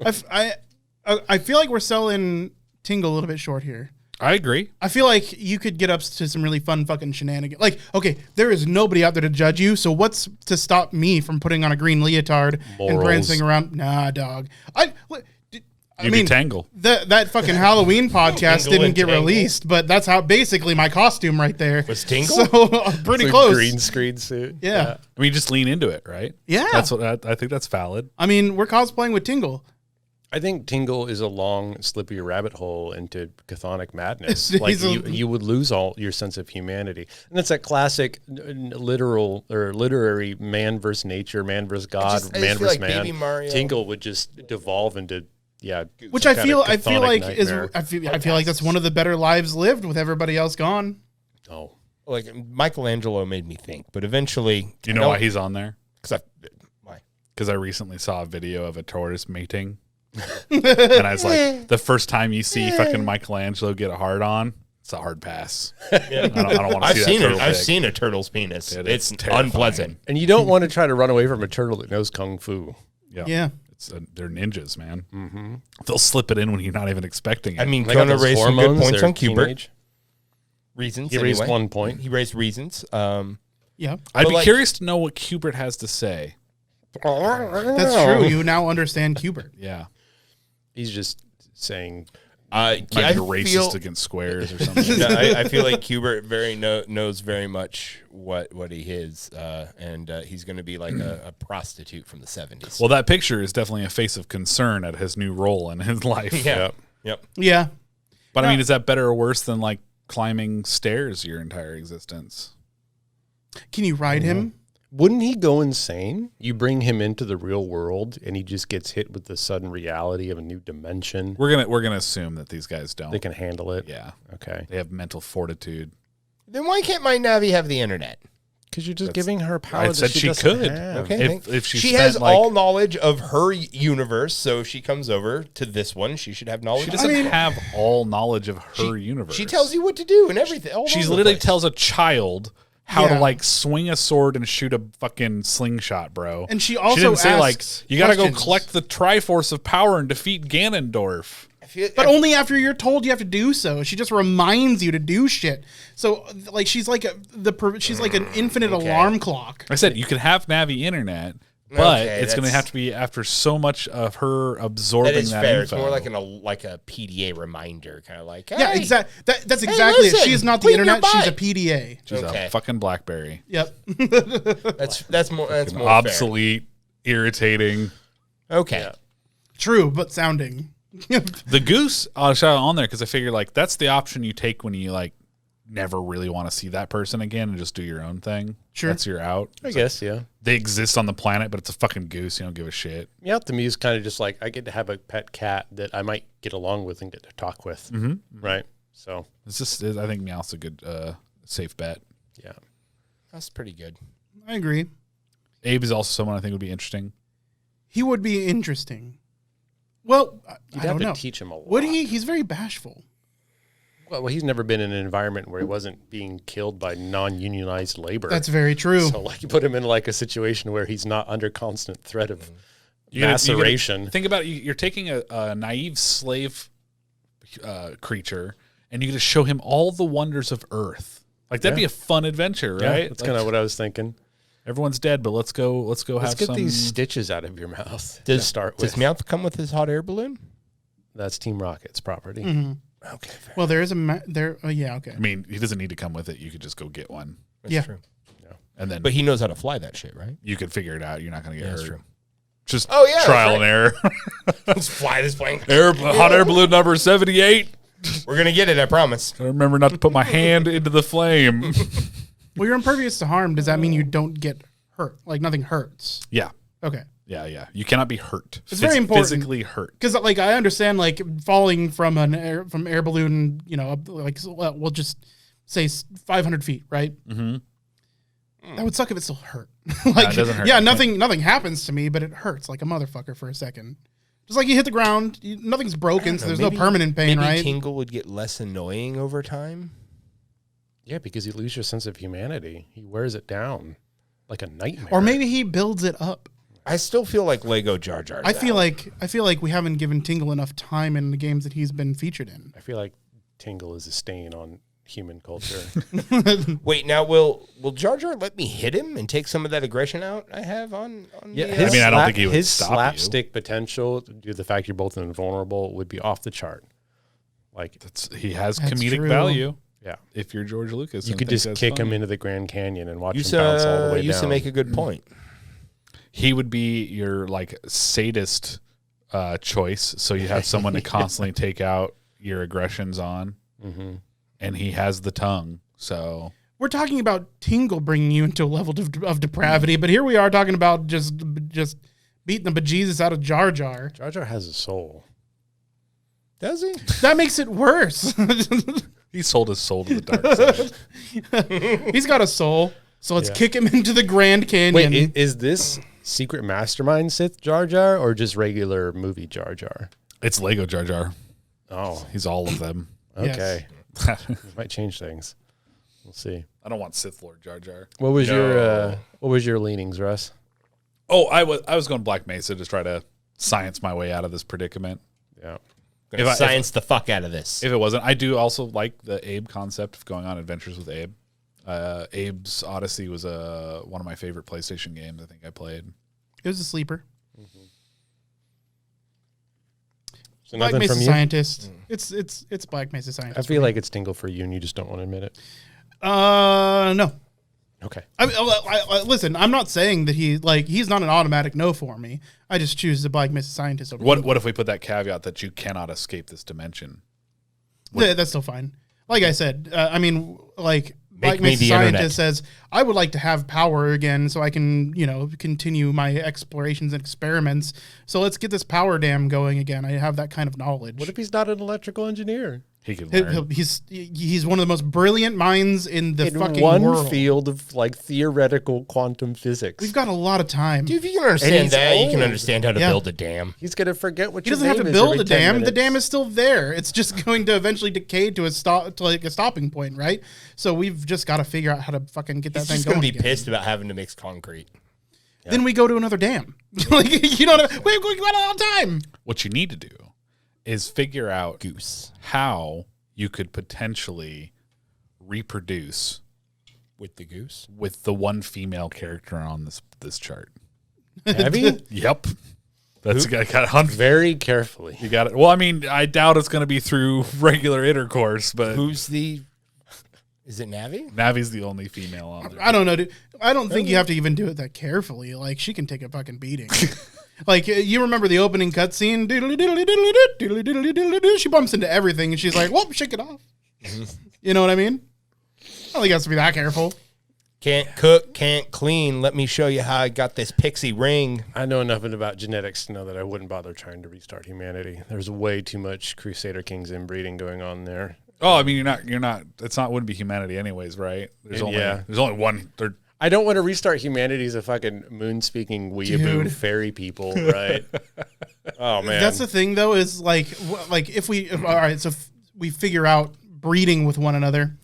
I feel like we're selling Tingle a little bit short here.
I agree.
I feel like you could get up to some really fun fucking shenanigans. Like, okay, there is nobody out there to judge you, so what's to stop me from putting on a green leotard and
Morals.
prancing around? Nah, dog. I
You be Tangle.
that fucking Halloween podcast
Tingle
didn't
and
get
Tangle.
released, but that's how basically my costume right there.
Was Tingle?
So pretty
It's a
close.
green screen suit.
Yeah.
I mean, just lean into it, right?
Yeah.
That's what I think. That's valid.
I mean, we're cosplaying with Tingle.
I think Tingle is a long, slippery rabbit hole into chthonic madness.
He's
Like
a-
you would lose all your sense of humanity, and it's that classic literal or literary man versus nature, man versus God,
I just
man
feel
versus
like
man.
Baby Mario-
Tingle would just devolve into
Which
some
I
kind
feel
of
like
chthonic nightmare.
I feel like that's one of the better lives lived with everybody else gone.
Oh,
like Michelangelo made me think, but eventually,
Do you know why he's on there?
Why?
Because I recently saw a video of a tortoise mating, and I was like, the first time you see fucking Michelangelo get a hard on, it's a hard pass.
Yeah.
I don't want to see that.
I've seen a turtle's penis.
Dude,
it's
terrifying.
unpleasant.
And you don't want to try to run away from a turtle that knows kung fu.
Yeah.
They're ninjas, man. Mm-hmm. They'll slip it in when you're not even expecting it.
I mean,
They got
Kona
those
raised some good
hormones,
points
they're
on Kubert.
teenage.
Reasons.
He raised
anyway.
1 point.
He raised reasons.
Yeah.
I'd
but
be
like-
curious to know what Kubert has to say.
That's true. You now understand Kubert.
Yeah.
He's just saying,
Might be
I
racist
feel,
against squares or something.
no, I feel like Kubert knows very much what he is, and he's going to be like a prostitute from the 70s.
Well, that picture is definitely a face of concern at his new role in his life.
yeah. Yep.
Yeah.
But I mean, is that better or worse than like climbing stairs your entire existence?
Can you ride him?
wouldn't he go insane? You bring him into the real world and he just gets hit with the sudden reality of a new dimension.
We're gonna assume that these guys don't.
They can handle it.
Yeah.
Okay.
They have mental fortitude.
Then why can't my Navi have the internet?
Because you're just giving her power.
I
that
said she
doesn't
could.
have.
Okay.
If she
has
spent, like-
all knowledge of her universe, so if she comes over to this one, she should have knowledge.
She doesn't have all knowledge of her universe.
She tells you what to do and everything. all
She
over the
literally
place.
tells a child how to
Yeah.
like swing a sword and shoot a fucking slingshot, bro.
And she also
didn't say like
asks
you got to go
questions.
collect the Triforce of Power and defeat Ganondorf.
But only after you're told you have to do so. She just reminds you to do shit. So like she's like she's like an infinite alarm clock.
I said you can have Navi internet, but
Okay,
it's going to
that's-
have to be after so much of her absorbing
that is
that
fair.
info.
It's more like a PDA reminder, kind of like, hey,
Yeah, exactly. That's exactly it.
listen,
She's not the
clean your
internet. She's a
butt.
PDA.
She's
Okay.
a fucking BlackBerry.
Yep.
That's more
Obsolete, irritating.
Fair. Okay.
True, but sounding.
The goose, I'll shout on there because I figure like that's the option you take when you like never really want to see that person again and just do your own thing.
Sure.
That's your out.
I guess, yeah.
They exist on the planet, but it's a fucking goose. You don't give a shit.
Yeah, to me, it's kind of just like I get to have a pet cat that I might get along with and get to talk with.
Mm-hmm.
Right? So,
It's just, I think Meowth's a good, safe bet.
yeah.
That's pretty good.
I agree.
Abe is also someone I think would be interesting.
He would be interesting. Well,
You'd
I
have
don't
to
know.
teach him a lot.
Would he? He's very bashful.
Well, he's never been in an environment where he wasn't being killed by non-unionized labor.
That's very true.
So, like, you put him in like a situation where he's not under constant threat of
You gotta-
maceration.
think about it. You're taking a naive slave creature, and you get to show him all the wonders of Earth. Like that'd
Yeah.
be a fun adventure,
Yeah,
right?
that's
Like,
kind of what I was thinking.
everyone's dead, but let's go
Let's
have
get
some.
these stitches out of your mouth to start
Does
with.
Meowth come with his hot air balloon?
That's Team Rocket's property.
Mm-hmm.
Okay, fair.
Well, there is there. Yeah, okay.
I mean, he doesn't need to come with it. You could just go get one,
That's
Yeah.
true.
and then
But he knows how to fly that shit, right?
you could figure it out. You're not going to get
Yeah,
hurt.
that's true.
Just
Oh, yeah,
trial
that's
and error.
Let's fly this plane.
Hot air balloon number 78.
We're gonna get it, I promise.
I remember not to put my hand into the flame.
Well, you're impervious to harm. Does that mean you don't get hurt? Like nothing hurts?
Yeah.
Okay.
Yeah. You cannot be hurt.
It's very important.
Physically hurt.
Because like I understand like falling from from air balloon, you know, up, like we'll just say 500 feet, right?
Mm-hmm.
That would suck if it still hurt. Like
it doesn't hurt.
yeah,
You
nothing happens to me, but it hurts like a motherfucker for a second. Just like you hit the ground, nothing's broken, so there's no permanent pain,
maybe
right?
Tingle would get less annoying over time.
Yeah, because you lose your sense of humanity. He wears it down like a nightmare.
Or maybe he builds it up.
I still feel like Lego Jar Jar.
I feel like we haven't given Tingle enough time in the games that he's been featured in.
I feel like Tingle is a stain on human culture.
Wait, now will Jar Jar let me hit him and take some of that aggression out I have on
Yeah,
the,
I mean, I don't think he would
his
stop you.
slapstick potential, due to the fact you're both invulnerable, would be off the chart. Like,
He has
That's
comedic
true.
value.
yeah,
If you're George Lucas,
you
and
could
think
just
that's
kick him
funny.
into the Grand Canyon and watch him bounce all the way
used
down.
to make a good point.
He would be your like sadist choice. So you have someone to constantly take out your aggressions on,
Mm-hmm.
and he has the tongue. So
We're talking about Tingle bringing you into a level of depravity, but here we are talking about just beating the bejesus out of Jar Jar.
Jar Jar has a soul.
Does he?
That makes it worse.
He sold his soul to the dark side.
He's got a soul, so let's
Yeah.
kick him into the Grand Canyon.
Wait, is this secret mastermind Sith Jar Jar or just regular movie Jar Jar?
It's Lego Jar Jar.
Oh,
He's all of them.
Yes.
okay. Might change things. We'll see.
I don't want Sith Lord Jar Jar.
What was your leanings, Russ?
Oh, I was going Black Mesa to try to science my way out of this predicament.
Yeah.
Gonna science the fuck out of this.
If it wasn't, I do also like the Abe concept of going on adventures with Abe. Abe's Odyssey was one of my favorite PlayStation games. I think I played.
It was a sleeper.
So
Black
nothing
Mesa
from you?
Scientist. It's Black Mesa
I
Scientist.
feel like it's Tingle for you, and you just don't want to admit it.
No.
Okay.
Listen, I'm not saying that he's not an automatic no for me. I just choose the Black Mesa Scientist over.
What if we put that caveat that you cannot escape this dimension?
Yeah, that's still fine. Like I said, Black
me
Mesa
the internet.
Scientist says, I would like to have power again so I can, continue my explorations and experiments. So let's get this power dam going again. I have that kind of knowledge.
What if he's not an electrical engineer?
He could learn.
He's one of the most brilliant minds in the
In
fucking
one
world.
field of like theoretical quantum physics.
We've got a lot of time.
Dude, if you can understand
he's
that, you can
old.
understand how to
Yeah.
build a dam.
He's gonna forget what
He
your
doesn't have
name
to
is
build
every
a
10
dam. The
minutes.
dam is still there. It's just going to eventually decay to a stopping point, right? So we've just got to figure out how to fucking get that
He's
thing
just
going.
gonna be
again.
pissed about having to mix concrete.
Then we go to another dam. We've got a lot of time.
What you need to do is figure out
Goose
how you could potentially reproduce
with the goose.
with the one female character on this chart.
Navi?
Yep. That's got 100.
Very carefully.
You got it. Well, I mean, I doubt it's going to be through regular intercourse, but
Who's the? Is it Navi?
Navi's the only female on there.
I don't know, dude. I don't think you have to even do it that carefully. Like, she can take a fucking beating. Like, you remember the opening cutscene? She bumps into everything, and she's like, whoop, shake it off. You know what I mean? I don't think it has to be that careful.
Can't cook, can't clean. Let me show you how I got this pixie ring.
I know enough about genetics to know that I wouldn't bother trying to restart humanity. There's way too much Crusader Kings inbreeding going on there.
Oh, I mean, you're not. Wouldn't be humanity anyways, right? There's only one.
I don't want to restart humanity as a fucking moon-speaking weeaboo
Dude.
fairy people, right? Oh, man.
That's the thing, though, is if we, all right, so we figure out breeding with one another,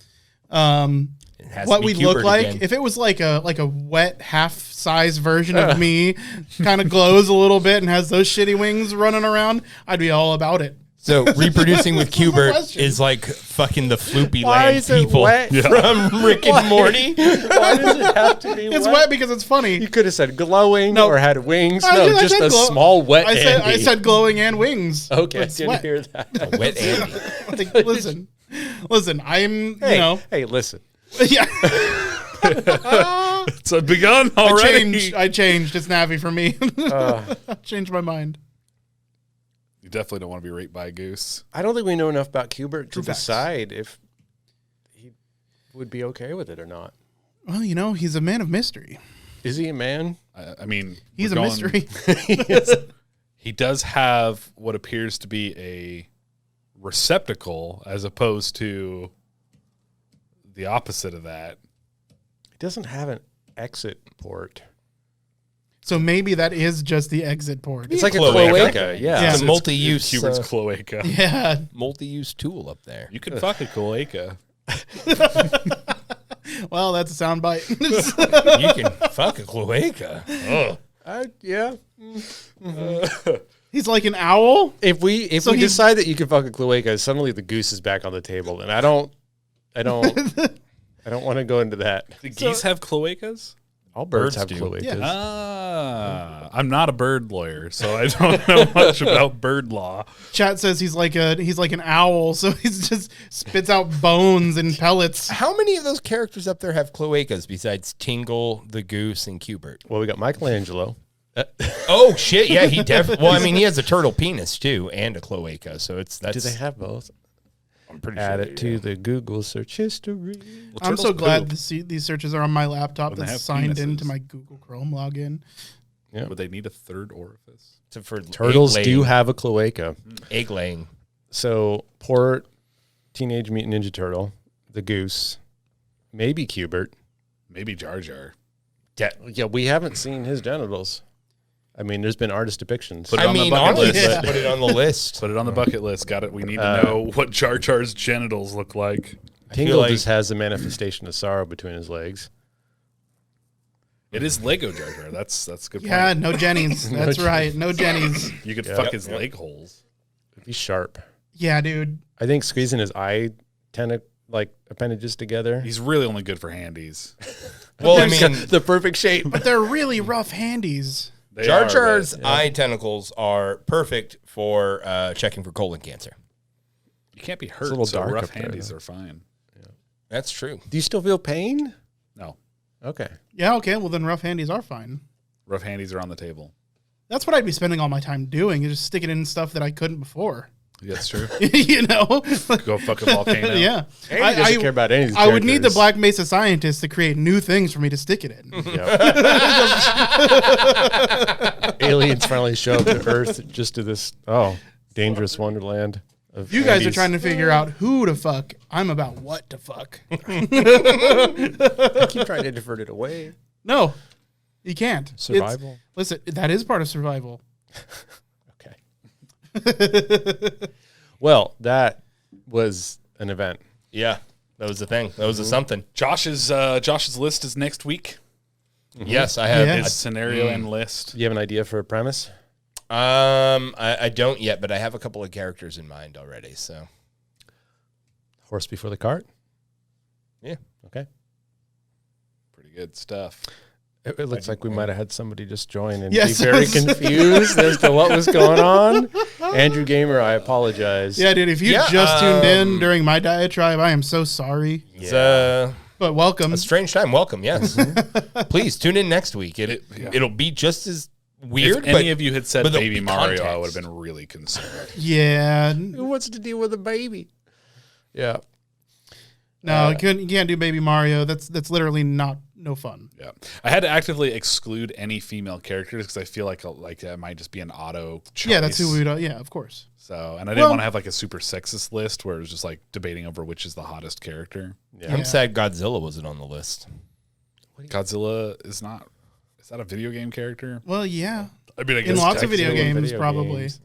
It has
what
to be
we'd look
Cubert
like
again.
if it was like a wet half-size version of me, kind of glows a little bit and has those shitty wings running around, I'd be all about it.
So reproducing with Cubert
question.
is like fucking the Floopy
Why
Land
is it
people
wet?
from Rick and Morty.
Why does it have to be
It's wet because it's funny.
You could have said glowing
No.
or had wings.
I
No,
said
just a
glow-
small wet
I
Andy.
said glowing and wings.
Okay, I
It's
didn't
wet.
hear that.
Wet Andy.
Like, listen. I'm
Hey, listen.
yeah.
It's begun already.
I changed. It's Navi for me. I changed my mind.
You definitely don't want to be raped by a goose.
I don't think we know enough about Cubert to
True facts.
decide if he would be okay with it or not.
Well, he's a man of mystery.
Is he a man?
I mean,
He's
we're
a
going-
mystery.
He does have what appears to be a receptacle as opposed to the opposite of that.
He doesn't have an exit port.
So maybe that is just the exit port.
It's like a
cloaca.
cloaca. Yeah.
It's a multi-use,
Hubert's cloaca.
Yeah.
multi-use tool up there.
You can fuck a cloaca.
Well, that's a sound bite.
You can fuck a cloaca.
Yeah.
He's like an owl.
If we
So he-
decide that you can fuck a cloaca, suddenly the goose is back on the table, and I don't want to go into that.
Do geese have cloacas?
All birds have
Birds do.
cloacas.
Yeah.
I'm not a bird lawyer, so I don't know much about bird law.
Chat says he's like an owl, so he's just spits out bones and pellets.
How many of those characters up there have cloacas besides Tingle, the goose, and Cubert?
Well, we got Michelangelo.
Oh shit! Yeah, he definitely. Well, I mean, he has a turtle penis too, and a cloaca. So that's.
Do they have both?
I'm pretty
Add
sure
it to the Google search history.
Well,
I'm so
turtles
glad
poop.
these searches are on my laptop
When they
that's
have
signed
penises.
into my Google Chrome login.
Would they need a third orifice?
So for
Turtles
egg
do
laying-
have a cloaca.
egg laying.
So port Teenage Mutant Ninja Turtle, the Goose, maybe Cubert.
Maybe Jar Jar.
Yeah, we haven't seen his genitals. I mean, there's been artist depictions.
Put it on the bucket
honestly,
list.
put it on the list.
Put it on the bucket list. Got it. We need to know what Jar Jar's genitals look like.
Tingle
like-
just has a manifestation of sorrow between his legs.
It is Lego Jar Jar. That's a good point.
Yeah, no Jennies. That's right. No Jennies.
You could fuck his leg holes.
He's sharp.
Yeah, dude.
I think squeezing his eye appendages together.
He's really only good for handies.
Well, I mean,
the perfect shape.
But they're really rough handies.
They
Jar
are,
Jar's
but
eye tentacles are perfect for checking for colon cancer.
you can't be
a
hurt,
little
so
dark
rough
up there,
handies
though.
are fine.
That's true.
Do you still feel pain?
No,
Okay.
Yeah, okay. Well, then rough handies are fine.
rough handies are on the table.
That's what I'd be spending all my time doing, is just sticking in stuff that I couldn't before.
That's true.
You know?
Go fuck a volcano.
Yeah.
Andy doesn't care about any of these
I would need the
characters.
Black Mesa scientists to create new things for me to stick it in.
Yep. Aliens finally show up to Earth just to this dangerous wonderland of
You guys are
handies.
trying to figure out who to fuck. I'm about what to fuck.
I keep trying to divert it away.
No, you can't.
Survival.
Listen, that is part of survival.
Okay. Well, that was an event.
Yeah, that was the thing. That was a something.
Josh's list is next week.
Yes, I have.
Yeah.
His scenario and list.
Do you have an idea for a premise?
I don't yet, but I have a couple of characters in mind already. So
Horse before the cart?
yeah,
Okay.
Pretty good stuff.
It looks like we might have had somebody just join and
Yes.
be very confused as to what was going on. Andrew Gamer, I apologize.
Yeah, dude, if you
Yeah,
just tuned in during my diatribe, I am so sorry.
it's a
But welcome.
strange time. Welcome. Yes, please tune in next week. It'll be just as weird.
If any of you had said
but there'll
Baby
be
Mario, I
context.
would have been really concerned.
Yeah.
Who wants to deal with a baby? Yeah.
No, you can't do Baby Mario. That's literally no fun.
Yeah, I had to actively exclude any female characters because I feel like that might just be an auto choice.
Yeah, that's who we would. Yeah, of course.
So, and I didn't want to have like a super sexist list where it was just like debating over which is the hottest character.
Yeah.
I'm sad Godzilla wasn't on the list.
Godzilla is not. Is that a video game character?
Well, yeah.
I mean, I guess
In lots of video
technically in
games,
video
probably.
games.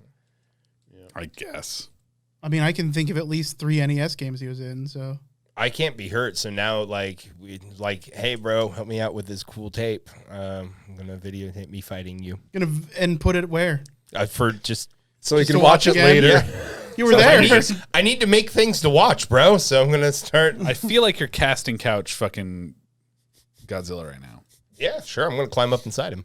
I guess.
I mean, I can think of at least 3 NES games he was in. So
I can't be hurt, so now hey bro, help me out with this cool tape. I'm gonna videotape me fighting you
and put it where
for just
So you
Just
can
to
watch
watch
it
again?
later.
you were there.
I need to make things to watch, bro. So I'm gonna start.
I feel like you're casting couch fucking Godzilla right now.
Yeah, sure. I'm gonna climb up inside him.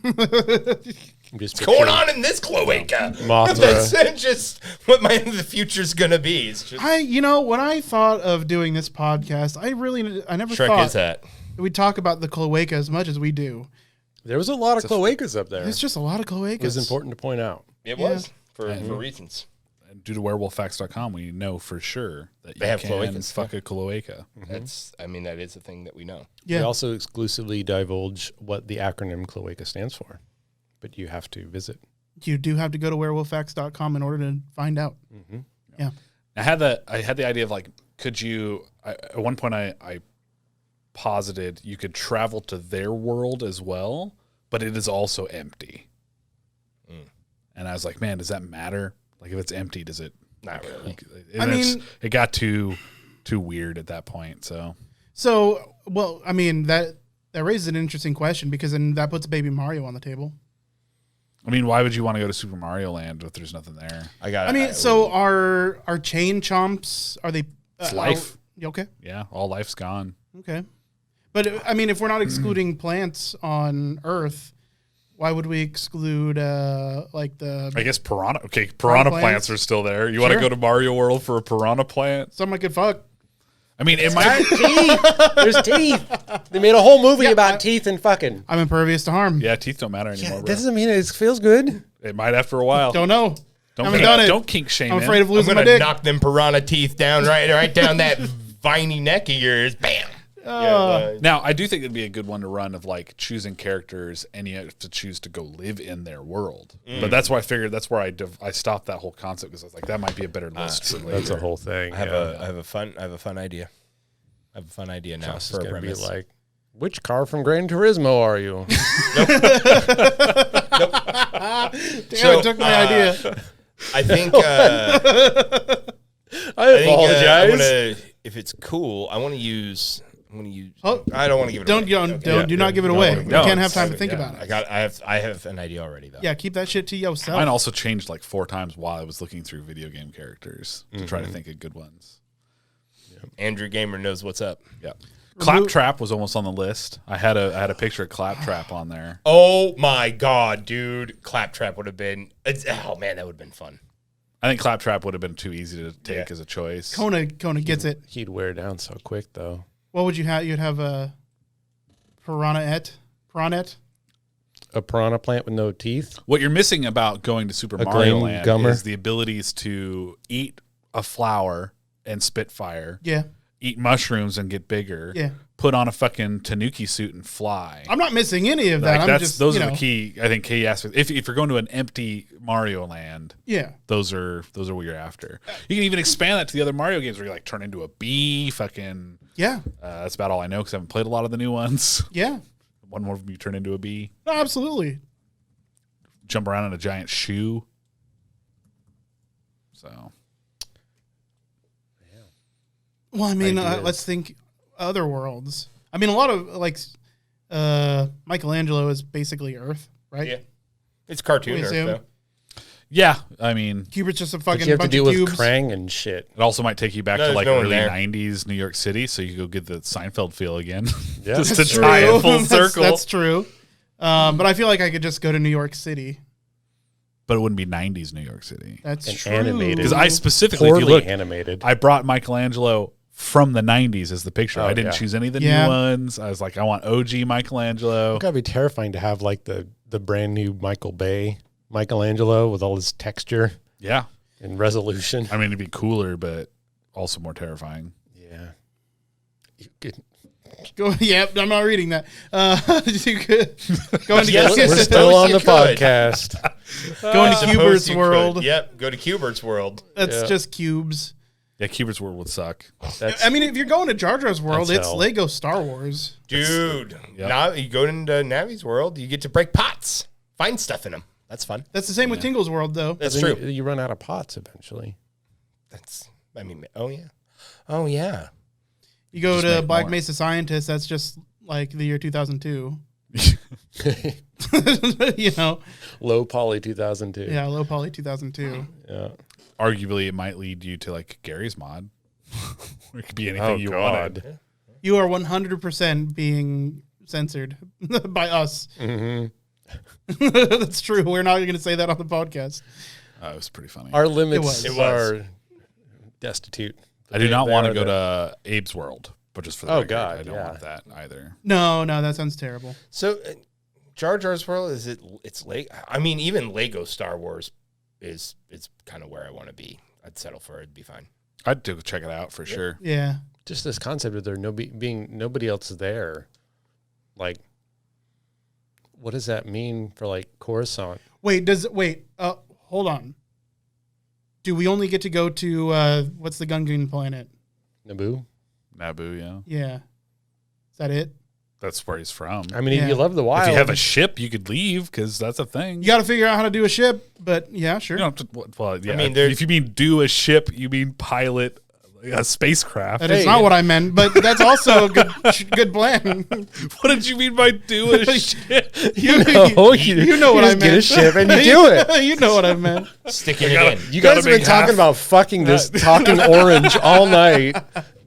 What's
What's going on in this cloaca?
Mothra.
That's just what the future's gonna be. It's just
When I thought of doing this podcast, I never
Shrek
thought
is that.
we'd talk about the cloaca as much as we do.
There was a lot of cloacas up there.
It's just a lot of cloacas.
It was important to point out.
It
Yeah.
was for reasons.
And due to werewolffacts.com, we know for sure that you
They have
can
cloacas.
fuck a cloaca.
That is a thing that we know.
Yeah.
We also exclusively divulge what the acronym cloaca stands for, but you have to visit.
You do have to go to werewolffacts.com in order to find out.
Mm-hmm.
Yeah.
I had the idea of like, could you? At one point, I posited you could travel to their world as well, but it is also empty. And I was like, man, does that matter? Like, if it's empty, does it?
Not really.
It got too weird at that point. So
Well, I mean, that raises an interesting question because then that puts Baby Mario on the table.
I mean, why would you want to go to Super Mario Land if there's nothing there?
So are chain chomps, are they...
It's life.
Okay.
Yeah, all life's gone.
Okay. But, I mean, if we're not excluding plants on Earth, why would we exclude,
I guess piranha. Okay, piranha plants are still there. You want to
Sure.
go to Mario World for a piranha plant?
Something I could fuck?
I mean, it might.
Teeth. There's teeth. They made a whole movie about teeth and fucking.
I'm impervious to harm.
Yeah, teeth don't matter anymore.
That
Bro.
doesn't mean it feels good.
It might after a while.
Don't know.
Don't
haven't
kink,
done it.
Don't kink shame.
I'm afraid of
I'm
losing my
gonna
dick.
knock them piranha teeth down right down that viney neck of yours. Bam.
Now, I do think it'd be a good one to run of like choosing characters, and you have to choose to go live in their world. But that's why I figured that's where I stopped that whole concept, because I was like, that might be a better list for later.
That's a whole thing.
I have a fun idea. I have a fun idea now
Josh
for
is
a
gonna be
premise.
like, which car from Gran Turismo are you?
Damn, it took my idea.
I think.
I apologize.
If it's cool, I want to use.
Oh,
I don't want to give it.
Don't
away.
do not give it away. We
No,
can't have
it's-
time to think
yeah.
about it.
I have an idea already though.
Yeah, keep that shit to yourself.
Mine also changed like 4 times while I was looking through video game characters to try to think of good ones.
Andrew Gamer knows what's up.
Yeah. Claptrap was almost on the list. I had a picture of Claptrap on there.
Oh my god, dude! Claptrap would have been. Oh man, that would have been fun.
I think Claptrap would have been too easy to take as a choice.
Kona gets it.
He'd wear down so quick, though.
What would you have? You'd have a piranha-et?
A piranha plant with no teeth.
What you're missing about going to Super
A
Mario
green
Land
gummer.
is the abilities to eat a flower and spit fire,
Yeah,
eat mushrooms and get bigger,
yeah.
put on a fucking tanuki suit and fly.
I'm not missing any of that.
Like
I'm just,
those
you
are
know,
the key, I think, key aspects. If you're going to an empty Mario Land,
Yeah,
those are what you're after. You can even expand that to the other Mario games where you like turn into a bee. Fucking,
yeah,
that's about all I know because I haven't played a lot of the new ones.
yeah.
One more of them, you turn into a bee,
No, absolutely.
jump around in a giant shoe. So
Well, I mean,
Ideas.
let's think other worlds. I mean, a lot of like Michelangelo is basically Earth, right?
Yeah, it's cartoon
We
Earth
assume.
though.
yeah, I mean,
Cubert's just a
But
fucking
you have to
bunch
deal
of
with
cubes.
Krang and shit.
it also might take you back
No,
to
there's
like
no one
early
there.
'90s New York City, so you go get the Seinfeld feel again,
Yeah.
just to
That's
tie
true.
it full circle.
That's true. But I feel like I could just go to New York City.
But it wouldn't be '90s New York City.
That's
And
true.
animated.
Because I specifically, if you
Poorly
look,
animated.
I brought Michelangelo from the '90s as the picture.
Oh,
I didn't
yeah.
choose any of the
Yeah.
new ones. I was like, I want OG Michelangelo.
It's gotta be terrifying to have like the brand new Michael Bay Michelangelo with all his texture
Yeah,
and resolution.
I mean, it'd be cooler, but also more terrifying.
Yeah. You could,
Go, yep, I'm not reading that. You could go into
Yes,
we're
Suppose
still on
you
the
could.
podcast.
go into
Suppose
Cubert's
you could.
world.
Yep, go to Cubert's world.
That's
Yeah.
just cubes.
Yeah, Cubert's World would suck.
That's,
I mean, if you're going to Jar Jar's world,
That's
it's
hell.
Lego Star Wars.
Dude,
Yep.
now you go into Navi's world, you get to break pots, find stuff in them. That's fun.
That's the same with Tingle's world, though.
That's
then
true.
You run out of pots eventually.
Oh yeah.
You go
Just
to
make
Black
more.
Mesa Scientist, that's just like the year 2002. You know?
Low poly 2002.
Yeah, low poly 2002.
Yeah.
Arguably, it might lead you to like Gary's mod. It could be anything
Oh,
you
God.
wanted.
You are 100% being censored by us.
Mm-hmm.
That's true. We're not going to say that on the podcast.
It was pretty funny.
Our limits
was.
It was.
are destitute.
I do not
They
want
are
to go
the-
to Abe's world, but just for the
Oh,
record,
God,
I don't
yeah.
want that either.
No, that sounds terrible.
So Jar Jar's world it's Lego. I mean, even Lego Star Wars is kind of where I want to be. I'd settle for it. It'd be fine.
I'd go check it out for sure.
Yeah.
Just this concept of there being nobody else there. Like, what does that mean for like Coruscant?
Hold on. Do we only get to go to what's the Gungan planet?
Naboo?
Naboo, yeah.
Yeah. Is that it?
That's where he's from.
I mean,
Yeah.
if you love the wild,
If you have a ship, you could leave because that's a thing.
You got to figure out how to do a ship, but yeah, sure.
You don't have to, well, yeah.
I mean, there's-
if you mean do a ship, you mean pilot a spacecraft.
That is not what I meant, but that's also a good plan.
What did you mean by do a ship?
you,
know,
you know what I
just
meant.
get a ship and you do it.
You know what I meant.
Sticking it in.
You guys have been talking about fucking this talking orange all night.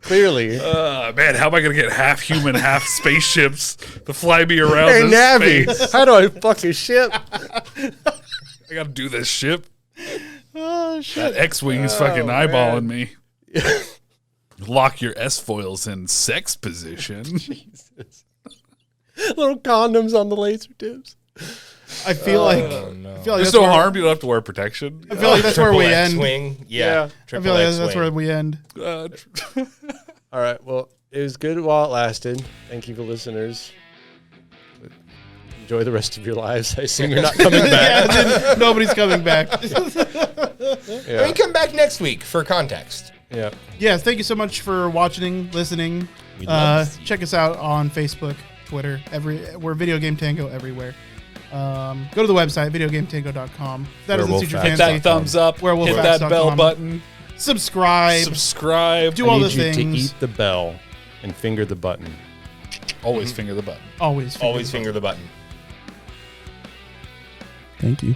Clearly.
Man, how am I going to get half human, half spaceships to fly me around
Hey,
this
Navi,
space?
how do I fuck a ship?
I got to do this ship.
Oh shit!
That X-Wing's fucking eyeballing me. Lock your S-foils in sex position.
Little condoms on the laser tips.
I feel like
There's
that's
no
where-
harm. You don't have to wear protection.
I feel like that's where we end.
X-wing. Yeah.
I feel like that's where we end.
Uh,
All right. Well, it was good while it lasted. Thank you for listeners. Enjoy the rest of your lives. I assume you're not coming back.
Yeah, nobody's coming back.
I mean, come back next week for context.
Yeah.
Yes, thank you so much for watching, listening.
We'd love
Check us out on Facebook, Twitter. We're Video Game Tango everywhere. Go to the website, videogametango.com. If that doesn't suit your
Werewolf
fancy.
That thumbs up. Hit
Werewolffacts.com.
that bell button.
Subscribe.
Subscribe.
Do all
I
the
need you
things.
to eat the bell and finger the button.
Always finger the button.
Always
Always finger the button.
Thank you.